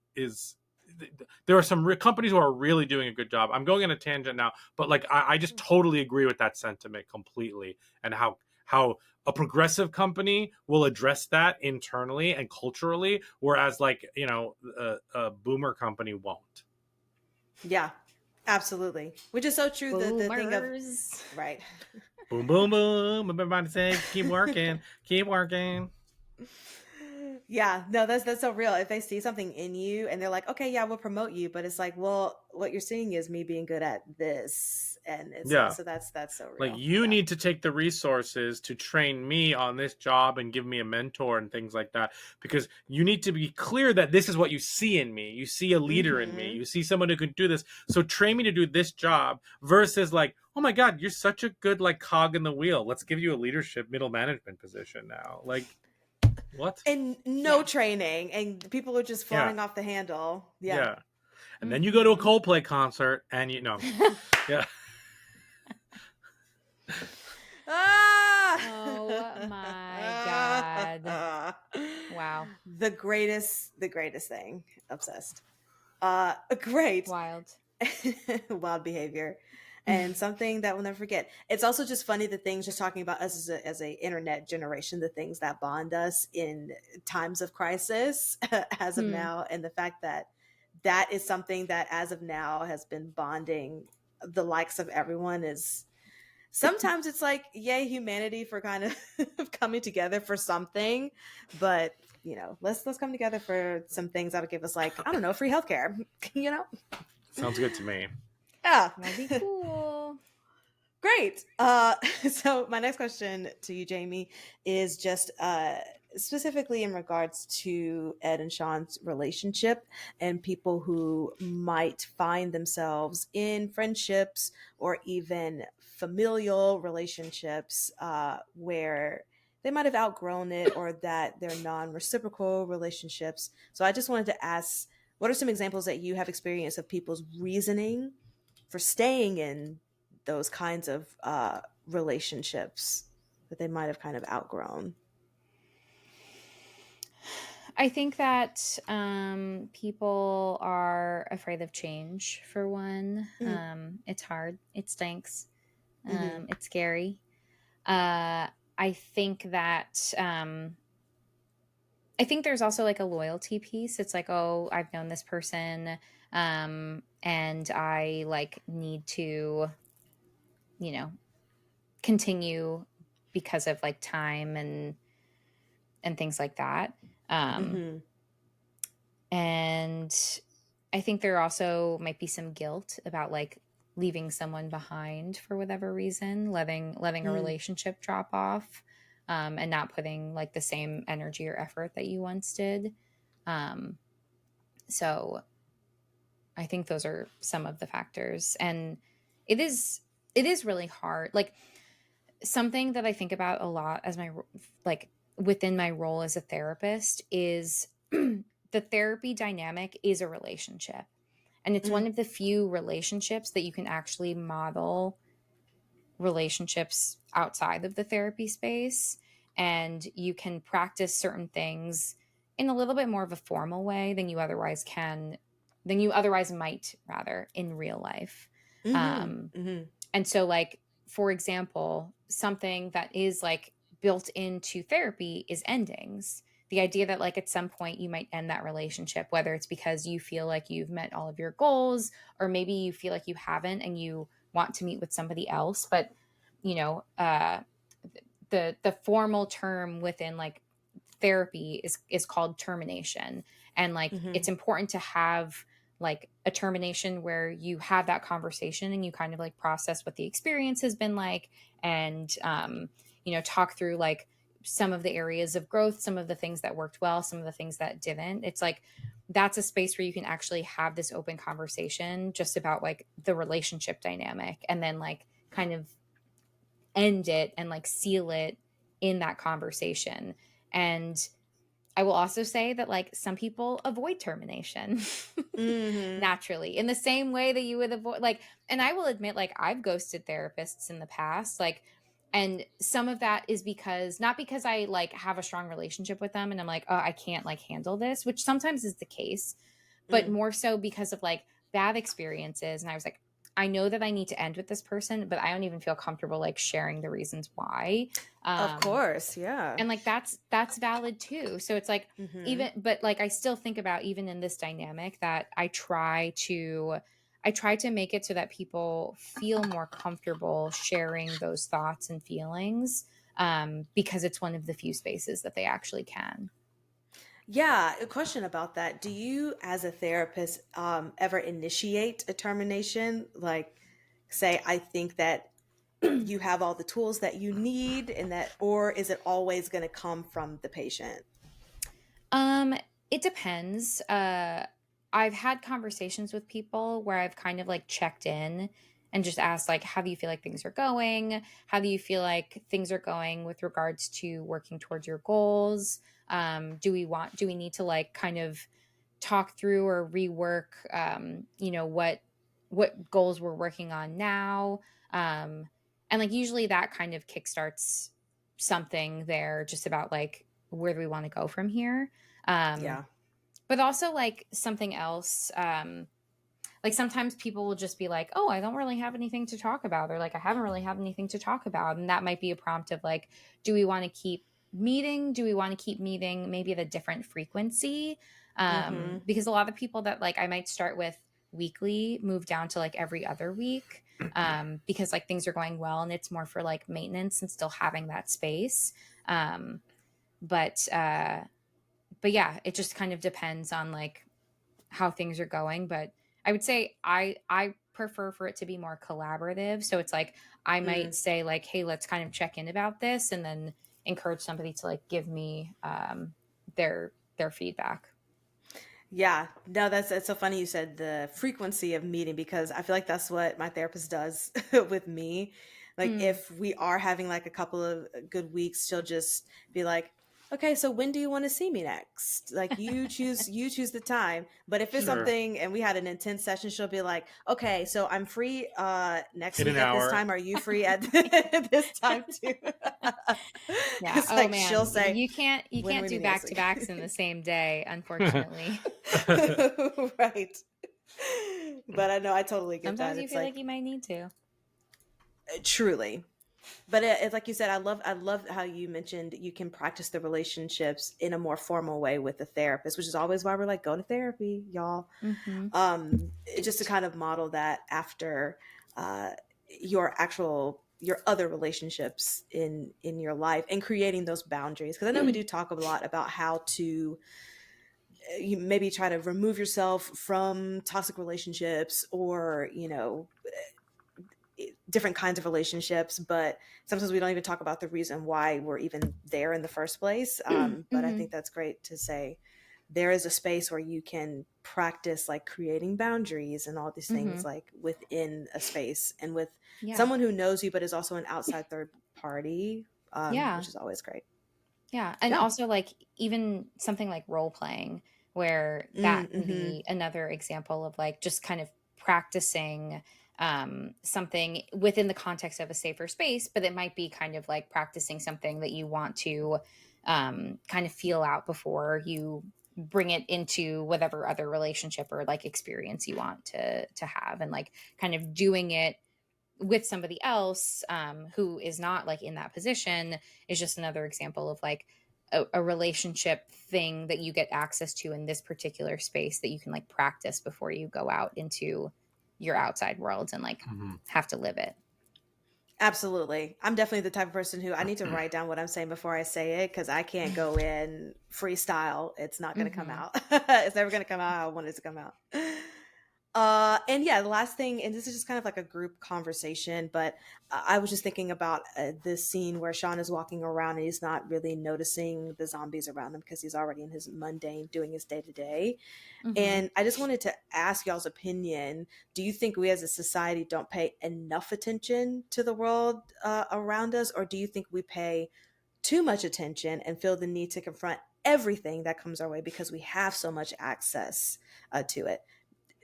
there are some companies who are really doing a good job. I'm going on a tangent now, but like I just totally agree with that sentiment completely, and how a progressive company will address that internally and culturally, whereas like, you know, a boomer company won't. Yeah, absolutely. Which is so true. The thing of right. Boom, boom, boom. Everybody say, keep working, keep working. Yeah, no, that's so real. If they see something in you and they're like, okay, yeah, we'll promote you, but it's like, well, what you're seeing is me being good at this, and it's so that's so real. Like you need to take the resources to train me on this job and give me a mentor and things like that, because you need to be clear that this is what you see in me. You see a leader in me. You see someone who can do this. So train me to do this job, versus like, oh my God, you're such a good like cog in the wheel. Let's give you a leadership middle management position now. Like, what? And no training, and people are just flying off the handle. Yeah. And then you go to a Coldplay concert and you know. Yeah. Oh my God. Wow. The greatest thing. Obsessed. Great. Wild. Wild behavior. And something that we'll never forget. It's also just funny, the things, just talking about us as a internet generation, the things that bond us in times of crisis as of now, and the fact that that is something that as of now has been bonding the likes of everyone. Is sometimes it's like, yay, humanity for kind of coming together for something, but you know, let's come together for some things that'll give us, like, I don't know, free healthcare. You know, sounds good to me. Yeah, that'd be cool. Great. So my next question to you, Jamie, is just specifically in regards to Ed and Shaun's relationship, and people who might find themselves in friendships or even familial relationships where they might have outgrown it, or that they're non-reciprocal relationships. So I just wanted to ask, what are some examples that you have experienced of people's reasoning for staying in those kinds of relationships that they might have kind of outgrown? I think that people are afraid of change, for one. It's hard. It stinks. It's scary. I think that I think there's also like a loyalty piece. It's like, oh, I've known this person and I like need to, you know, continue because of like time and things like that. And I think there also might be some guilt about like leaving someone behind for whatever reason, letting a relationship drop off, and not putting like the same energy or effort that you once did. So I think those are some of the factors, and it is really hard. Like, something that I think about a lot as my, like, within my role as a therapist is the therapy dynamic is a relationship. And it's one of the few relationships that you can actually model relationships outside of the therapy space. And you can practice certain things in a little bit more of a formal way than you otherwise might, rather, in real life. And so, like, for example, something that is like built into therapy is endings. The idea that like at some point you might end that relationship, whether it's because you feel like you've met all of your goals, or maybe you feel like you haven't and you want to meet with somebody else. But, you know, the formal term within like therapy is called termination. And like it's important to have like a termination where you have that conversation and you kind of like process what the experience has been like, and you know, talk through like some of the areas of growth, some of the things that worked well, some of the things that didn't. It's like that's a space where you can actually have this open conversation just about like the relationship dynamic, and then like kind of end it and like seal it in that conversation. And I will also say that like some people avoid termination naturally in the same way that you would avoid like, and I will admit like I've ghosted therapists in the past, like, and some of that is because not because I like have a strong relationship with them and I'm like, oh, I can't like handle this, which sometimes is the case, but more so because of like bad experiences. And I was like, I know that I need to end with this person, but I don't even feel comfortable like sharing the reasons why. Of course, yeah. And like that's valid too. So it's like even, but like I still think about even in this dynamic that I try to make it so that people feel more comfortable sharing those thoughts and feelings, because it's one of the few spaces that they actually can. Yeah, a question about that. Do you, as a therapist, ever initiate a termination? Like, say, I think that you have all the tools that you need, and that, or is it always going to come from the patient? It depends. I've had conversations with people where I've kind of like checked in and just asked like, how do you feel like things are going? How do you feel like things are going with regards to working towards your goals? Do we need to like kind of talk through or rework, you know, what goals we're working on now? And like usually that kind of kickstarts something there just about like, where do we want to go from here? Yeah. But also like something else, like sometimes people will just be like, oh, I don't really have anything to talk about, or like I haven't really had anything to talk about, and that might be a prompt of like, do we want to keep meeting maybe at a different frequency, because a lot of people that like I might start with weekly move down to like every other week, because like things are going well and it's more for like maintenance and still having that space. But yeah, it just kind of depends on like how things are going. But I would say I prefer for it to be more collaborative. So it's like I might say like, hey, let's kind of check in about this, and then encourage somebody to like give me their feedback. Yeah, no, that's so funny you said the frequency of meeting, because I feel like that's what my therapist does with me. Like if we are having like a couple of good weeks, she'll just be like, "Okay, so when do you want to see me next? Like you choose the time." But if it's Sure. something and we had an intense session, she'll be like, "Okay, so I'm free next In week an at this hour. time. Are you free at this time too?" Yeah. It's Oh like man, she'll say, you can't "When are we do meeting next back to backs in week?" the same day, unfortunately. Right. But I know I totally get Sometimes that. you It's feel like like you might need to. truly. But it's like you said, I love how you mentioned you can practice the relationships in a more formal way with a therapist, which is always why we're like, go to therapy, y'all. Just to kind of model that after uh, your other relationships in your life, and creating those boundaries. Because I know we do talk a lot about how to you maybe try to remove yourself from toxic relationships, or different kinds of relationships, but sometimes we don't even talk about the reason why we're even there in the first place. But I think that's great to say there is a space where you can practice like creating boundaries and all these things like within a space, and with someone who knows you but is also an outside third party, which is always great. Yeah. And also like even something like role playing, where that can be another example of like just kind of practicing something within the context of a safer space, but it might be kind of like practicing something that you want to kind of feel out before you bring it into whatever other relationship or like experience you want to have, and like kind of doing it with somebody else who is not like in that position is just another example of like a relationship thing that you get access to in this particular space that you can like practice before you go out into your outside world and like have to live it. Absolutely. I'm definitely the type of person who I need to write down what I'm saying before I say it, because I can't go in freestyle. It's not going to come out. It's never going to come out how I want it to come out. And yeah, the last thing, and this is just kind of like a group conversation, but I was just thinking about this scene where Shaun is walking around and he's not really noticing the zombies around him because he's already in his mundane, doing his day to day. And I just wanted to ask y'all's opinion. Do you think we as a society don't pay enough attention to the world around us, or do you think we pay too much attention and feel the need to confront everything that comes our way because we have so much access to it?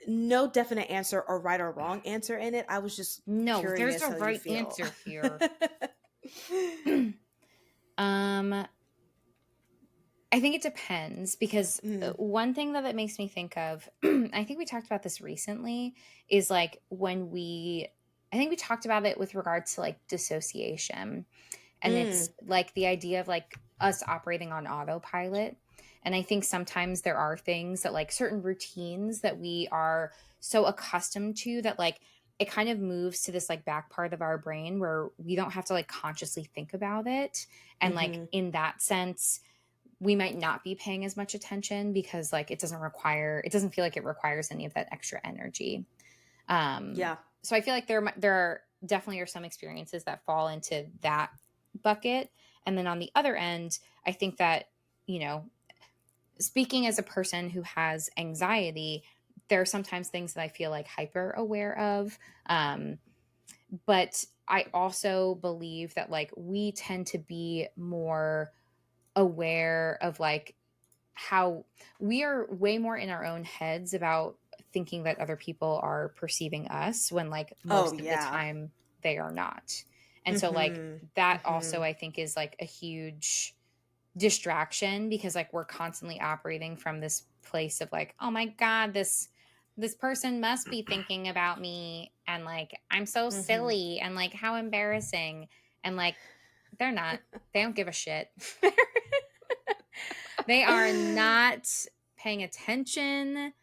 No definite answer or right or wrong answer in it. I was just No, curious there's a how you right feel. answer here. I think it depends, because one thing that makes me think of, I think we talked about this recently, is like I think we talked about it with regards to like dissociation. And it's like the idea of like us operating on autopilot. And I think sometimes there are things that like certain routines that we are so accustomed to that like it kind of moves to this like back part of our brain where we don't have to like consciously think about it. And like in that sense, we might not be paying as much attention because like it doesn't feel like it requires any of that extra energy. Yeah. So I feel like there are definitely some experiences that fall into that bucket. And then on the other end, I think that, you know, speaking as a person who has anxiety, there are sometimes things that I feel like hyper aware of. But I also believe that like we tend to be more aware of like how we are way more in our own heads about thinking that other people are perceiving us when like most of the time they are not. And so like that also I think is like a huge distraction, because like we're constantly operating from this place of like, oh my God, this person must be thinking about me, and like I'm so silly, and like how embarrassing, and like they're not, they don't give a shit. They are not paying attention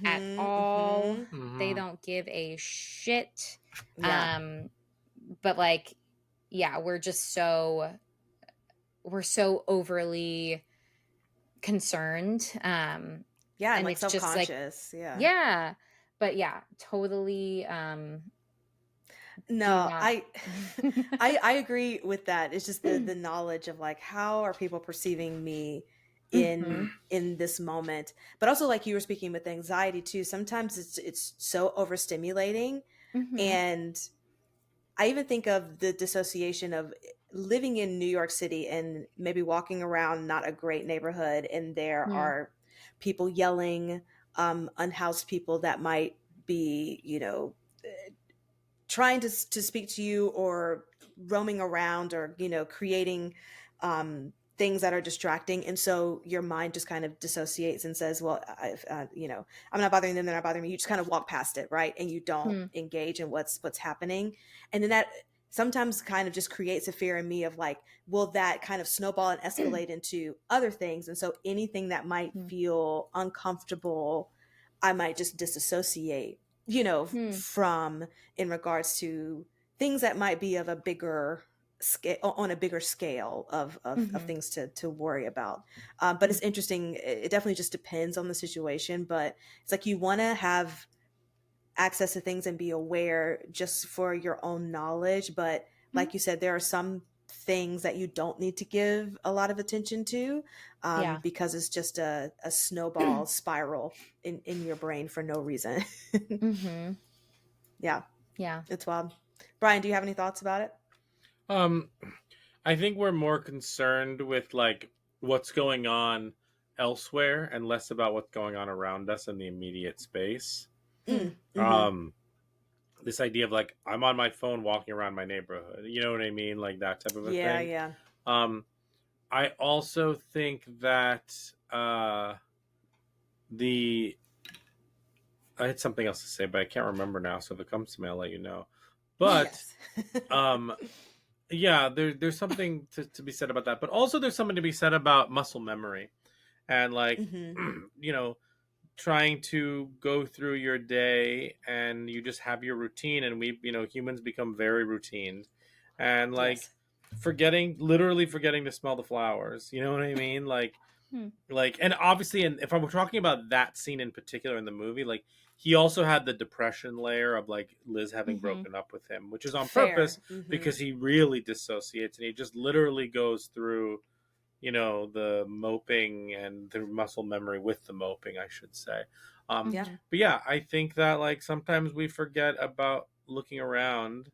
at all. They don't give a shit. But like, yeah, we're so overly concerned. And like it's just like, self-conscious. yeah. But yeah, totally. No, I agree with that. It's just the knowledge of like, how are people perceiving me in this moment? But also, like you were speaking with anxiety too, sometimes it's so overstimulating. And I even think of the dissociation of living in New York City and maybe walking around not a great neighborhood, and there are people yelling, unhoused people that might be, you know, trying to speak to you, or roaming around, or you know, creating things that are distracting, and so your mind just kind of dissociates and says, well, you know, I'm not bothering them, they're not bothering me. You just kind of walk past it, right? And you don't engage in what's happening. And then that sometimes kind of just creates a fear in me of like, will that kind of snowball and escalate into other things? And so anything that might feel uncomfortable, I might just disassociate, you know, from, in regards to things that might be of a bigger scale, on a bigger scale of things to worry about. But it's interesting. It definitely just depends on the situation, but it's like you want to have access to things and be aware just for your own knowledge. But like you said, there are some things that you don't need to give a lot of attention to, because it's just a snowball spiral in your brain for no reason. Yeah. It's wild. Brian, do you have any thoughts about it? I think we're more concerned with like what's going on elsewhere and less about what's going on around us in the immediate space. This idea of like, I'm on my phone walking around my neighborhood, you know what I mean, like that type of a thing. I also think that I had something else to say, but I can't remember now, so if it comes to me I'll let you know. But yeah, there's something to be said about that, but also there's something to be said about muscle memory, and like you know, trying to go through your day and you just have your routine, and we, you know, humans become very routine, and like literally forgetting to smell the flowers. You know what I mean? Like, and obviously, and if I'm talking about that scene in particular in the movie, like he also had the depression layer of like Liz having broken up with him, which is on purpose because he really dissociates and he just literally goes through, you know, the moping and the muscle memory with the moping, I should say. But yeah, I think that like sometimes we forget about looking around,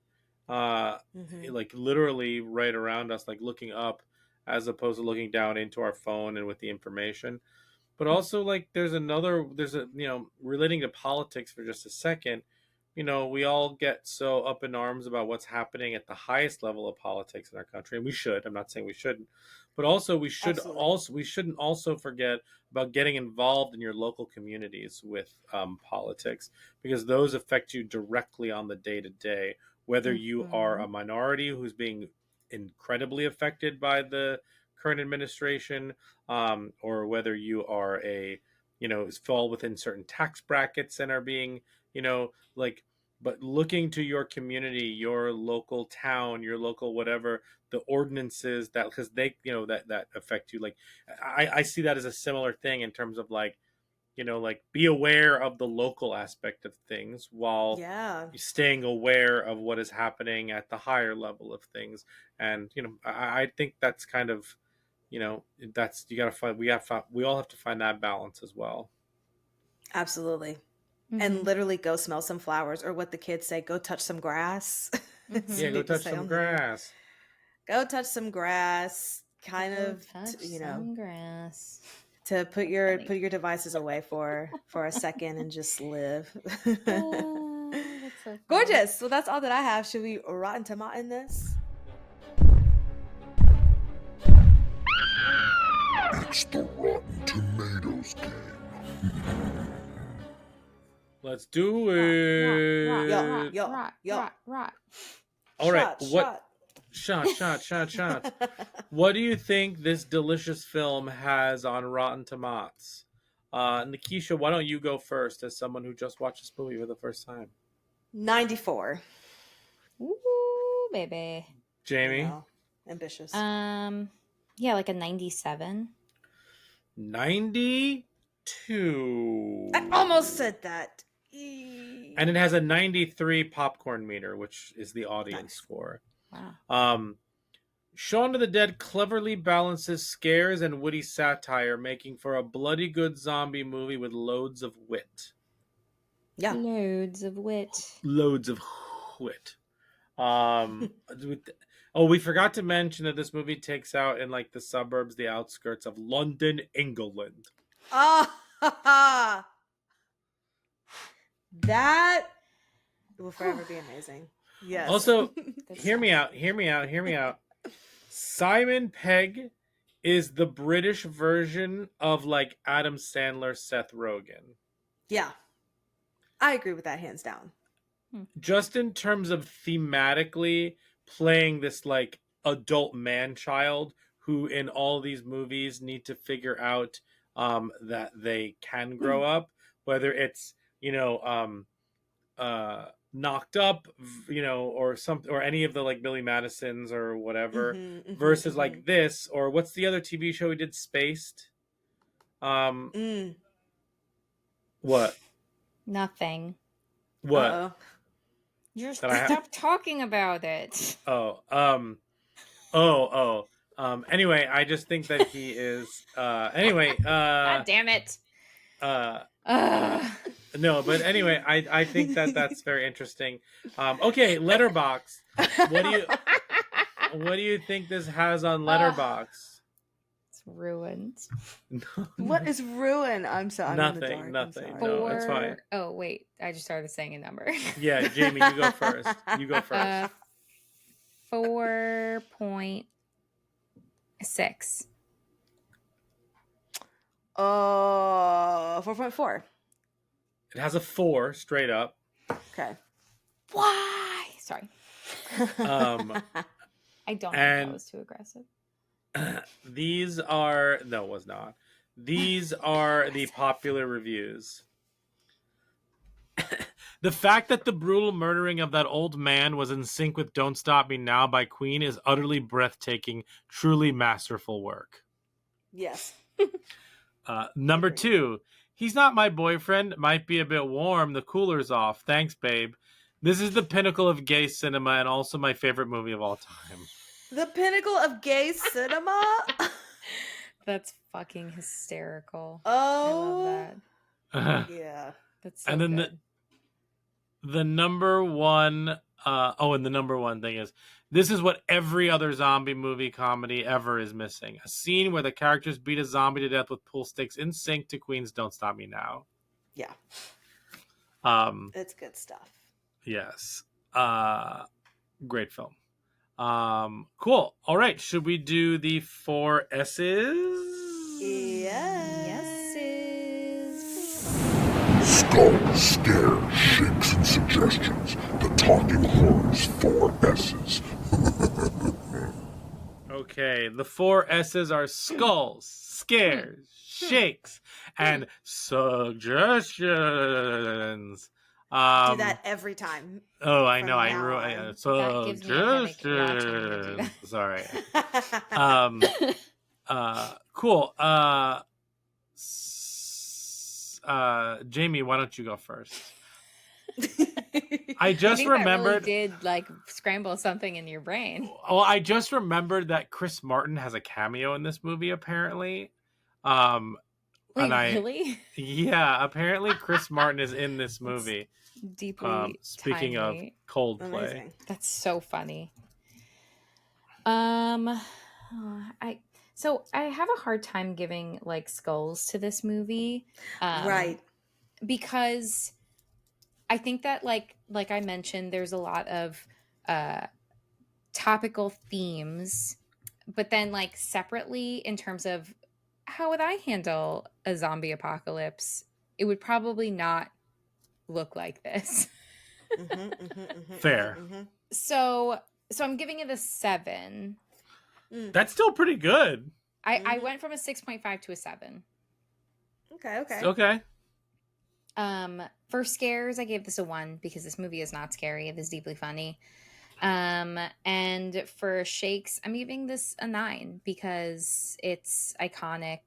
like literally right around us, like looking up as opposed to looking down into our phone and with the information. But also like there's a, you know, relating to politics for just a second, you know, we all get so up in arms about what's happening at the highest level of politics in our country, and we should. I'm not saying we shouldn't, but also we shouldn't also forget about getting involved in your local communities with politics, because those affect you directly on the day to day, whether you are a minority who's being incredibly affected by the current administration, or whether you are a, you know, fall within certain tax brackets and are being, you know, like, but looking to your community, your local town, your local whatever, the ordinances that, because they, you know, that affect you. Like I see that as a similar thing in terms of like, you know, like be aware of the local aspect of things while staying aware of what is happening at the higher level of things. And you know, I think that's kind of, you know, that's, you gotta find, we all have to find that balance as well. Absolutely. And literally go smell some flowers, or what the kids say, go touch some grass. Yeah, go touch some grass. Go touch some grass. Kind of, you know, grass. To put your devices away for a second and just live. That's so gorgeous. Well, that's all that I have. Should we Rotten Tomato in this? It's the Rotten Tomatoes game. Let's do it. Right. All right. Shot. What do you think this delicious film has on Rotten Tomatoes? Nikisha, why don't you go first as someone who just watched this movie for the first time? 94. Ooh, baby. Jamie? Ambitious. Yeah, like a 97. 92. I almost said that. And it has a 93 popcorn meter, which is the audience score. Wow. Shaun of the Dead cleverly balances scares and witty satire, making for a bloody good zombie movie with loads of wit. Yeah. Loads of wit. We forgot to mention that this movie takes out in like the suburbs, the outskirts of London, England. That will forever be amazing. Yes. Also, hear me out. Simon Pegg is the British version of like Adam Sandler, Seth Rogen. Yeah. I agree with that hands down. Just in terms of thematically playing this like adult man-child who in all these movies need to figure out that they can grow up, whether it's, you know, Knocked Up, you know, or any of the like Billy Madisons or whatever, versus like this, or what's the other TV show he did, Spaced? What? Nothing. What? Uh-oh. You're stop talking about it. Anyway, I just think that he is. Anyway. God damn it. No, but anyway, I think that that's very interesting. Okay, Letterboxd. What do you think this has on Letterboxd? It's ruined. What is ruined? I'm sorry. Nothing. No, it's fine. Oh wait, I just started saying a number. Yeah, Jamie, you go first. 4.6. 4.4. It has a 4 straight up. Okay. Why? Sorry. I don't think that was too aggressive. These are no, it was not. These are the popular reviews. The fact that the brutal murdering of that old man was in sync with Don't Stop Me Now by Queen is utterly breathtaking, truly masterful work. Yes. Number 2, he's not my boyfriend. Might be a bit warm. The cooler's off. Thanks, babe. This is the pinnacle of gay cinema and also my favorite movie of all time. The pinnacle of gay cinema? That's fucking hysterical. Oh. I love that. Yeah. That's so And then good. the number one, and the number one thing is, this is what every other zombie movie comedy ever is missing. A scene where the characters beat a zombie to death with pool sticks in sync to Queen's Don't Stop Me Now. Yeah. It's good stuff. Yes. Great film. Cool. All right. Should we do the 4 S's? Yes. Skull, scare, shakes, and suggestions. The Talking Horrors 4 S's. Okay. The 4 S's are skulls, scares, shakes, and suggestions. Do that every time. Oh, I from know. I now ruined on. it. So That gives me a headache watching you do that. Sorry. Cool. Jamie, why don't you go first? I just think that remembered. really did like scramble something in your brain. Oh, I just remembered that Chris Martin has a cameo in this movie. Apparently, Wait, and really? Yeah, apparently Chris Martin is in this movie. Deeply. Speaking timely. of Coldplay, Amazing. That's so funny. I have a hard time giving like skulls to this movie, Right. because I think that like I mentioned, there's a lot of topical themes, but then like separately in terms of how would I handle a zombie apocalypse, it would probably not look like this. Fair. So I'm giving it a 7. That's still pretty good. I went from a 6.5 to a 7. Okay. For scares, I gave this a 1 because this movie is not scary. It is deeply funny. And for shakes, I'm giving this a 9 because it's iconic.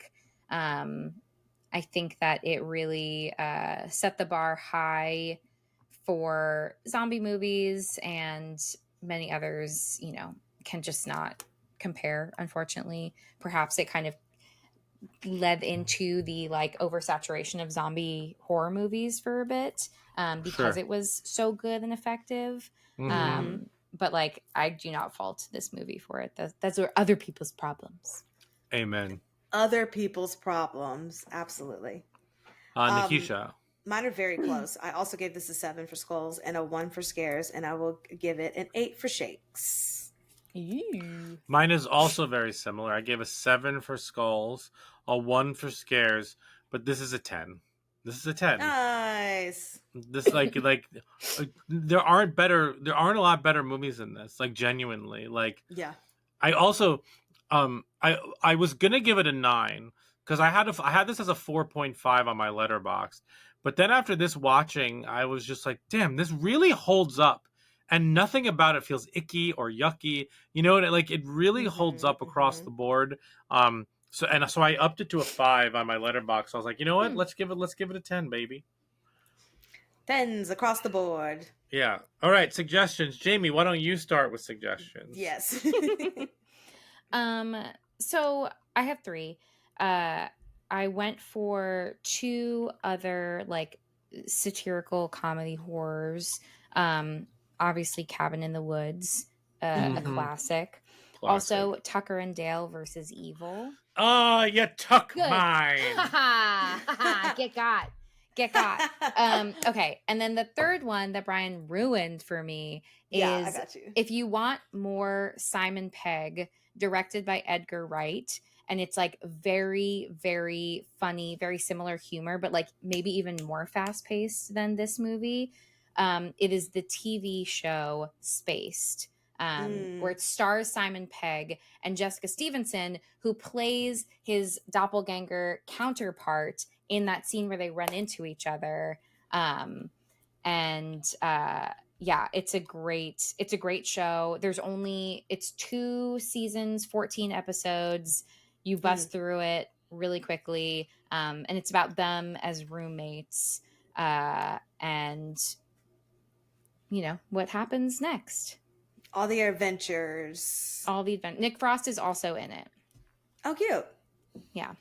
I think that it really set the bar high for zombie movies, and many others, can just not compare, unfortunately. Perhaps it kind of led into the like oversaturation of zombie horror movies for a bit, because it was so good and effective. But like, I do not fault this movie for it. That's other people's problems. Amen. Other people's problems. Absolutely. Nikisha. Mine are very close. I also gave this a 7 for skulls and a 1 for scares, and I will give it an 8 for shakes. Ew. Mine is also very similar. I gave a 7 for skulls, a 1 for scares, but this is a 10. This is a 10. Nice. This like there aren't a lot better movies than this. Like genuinely. Like Yeah. I also I was gonna give it a 9 because I had this as a 4.5 on my letterbox. But then after this watching, I was just like, damn, this really holds up. And nothing about it feels icky or yucky. It really holds up across the board. So I upped it to a 5 on my letterbox. I was like, you know what? Let's give it a 10, baby. 10s across the board. Yeah. All right. Suggestions. Jamie, why don't you start with suggestions? Yes. So I have 3. I went for 2 other like satirical comedy horrors. Obviously Cabin in the Woods, a classic. Also Tucker and Dale versus Evil. Oh, you took Good. mine. Get got. Okay. And then the third one that Brian ruined for me is, I got you. if you want more Simon Pegg, directed by Edgar Wright, and it's like very, very funny, very similar humor, but like maybe even more fast paced than this movie. It is the TV show Spaced, where it stars Simon Pegg and Jessica Stevenson, who plays his doppelganger counterpart in that scene where they run into each other. and yeah, it's a great show. It's 2 seasons, 14 episodes. You bust through it really quickly, and it's about them as roommates, and what happens next. All the adventures. Nick Frost is also in it. Oh, cute. Yeah.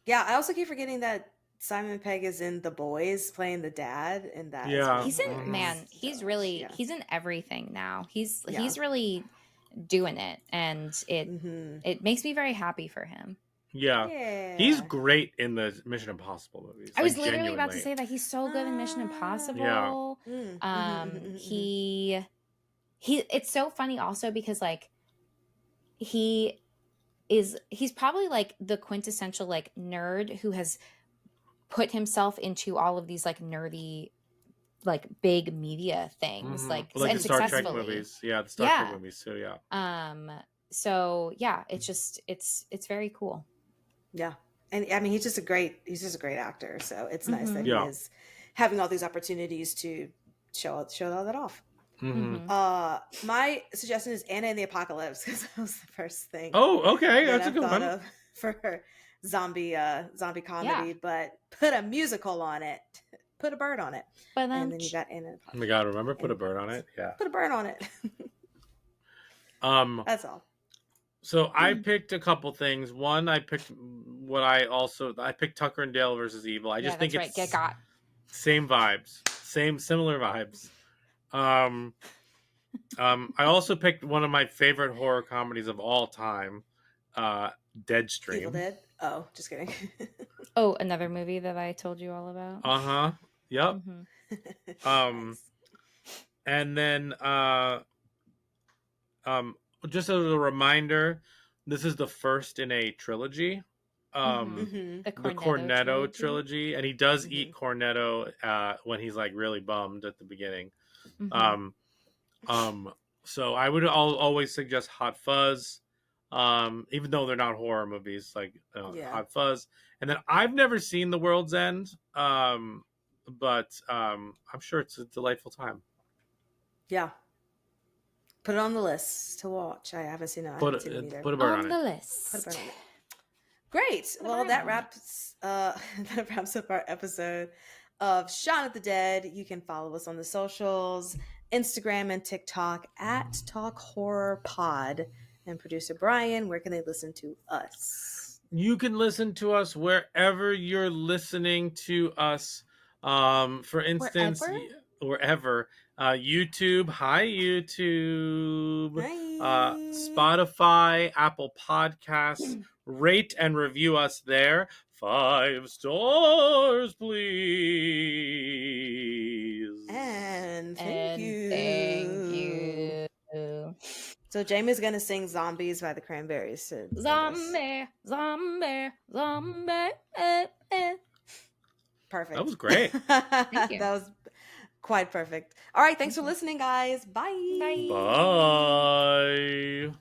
Yeah, I also keep forgetting that Simon Pegg is in The Boys playing the dad in that. Yeah. He's in he's in everything now. He's really doing it, and it makes me very happy for him. Yeah. He's great in the Mission Impossible movies. I was literally about to say that he's so good in Mission Impossible. He it's so funny also because like he's probably like the quintessential like nerd who has put himself into all of these like nerdy like big media things like the Star Trek movies. Yeah, the Star Trek movies too, yeah. So yeah, it's just it's very cool. Yeah. And I mean he's just a great actor. So it's nice that he is having all these opportunities to show all that off. My suggestion is Anna and the Apocalypse, because that was the first thing. Oh, okay. That's a good one. For zombie comedy, but put a musical on it. Put a bird on it. And then you got Anna and the Apocalypse. Oh my god, remember Put a Bird on It? Yeah. Put a bird on it. That's all. So I picked a couple things. One, I picked Tucker and Dale versus Evil. I just think it's Get got. Same vibes. Similar vibes. I also picked one of my favorite horror comedies of all time, Deadstream. Evil Dead? Oh, just kidding. Oh, another movie that I told you all about. Yep. And then just as a reminder, this is the first in a trilogy. The Cornetto trilogy, and he does eat Cornetto when he's like really bummed at the beginning. So I would always suggest Hot Fuzz, even though they're not horror movies, like Hot Fuzz. And then I've never seen The World's End, but I'm sure it's a delightful time. Yeah. Put it on the list to watch. I haven't seen it. Put a bird on the list. Put a bird on it. Great. Well, that wraps up our episode of Shaun of the Dead. You can follow us on the socials, Instagram and TikTok at Talk Horror Pod. And producer Brian, where can they listen to us? You can listen to us wherever you're listening to us. For instance, wherever. YouTube, hi YouTube. Hi. Spotify, Apple Podcasts. Rate and review us there. 5 stars, please. And thank you. So Jamie's gonna sing "Zombies" by the Cranberries. Zombie. Perfect. That was great. Thank you. That was quite perfect. All right, thanks for listening, guys. Bye. Bye. Bye.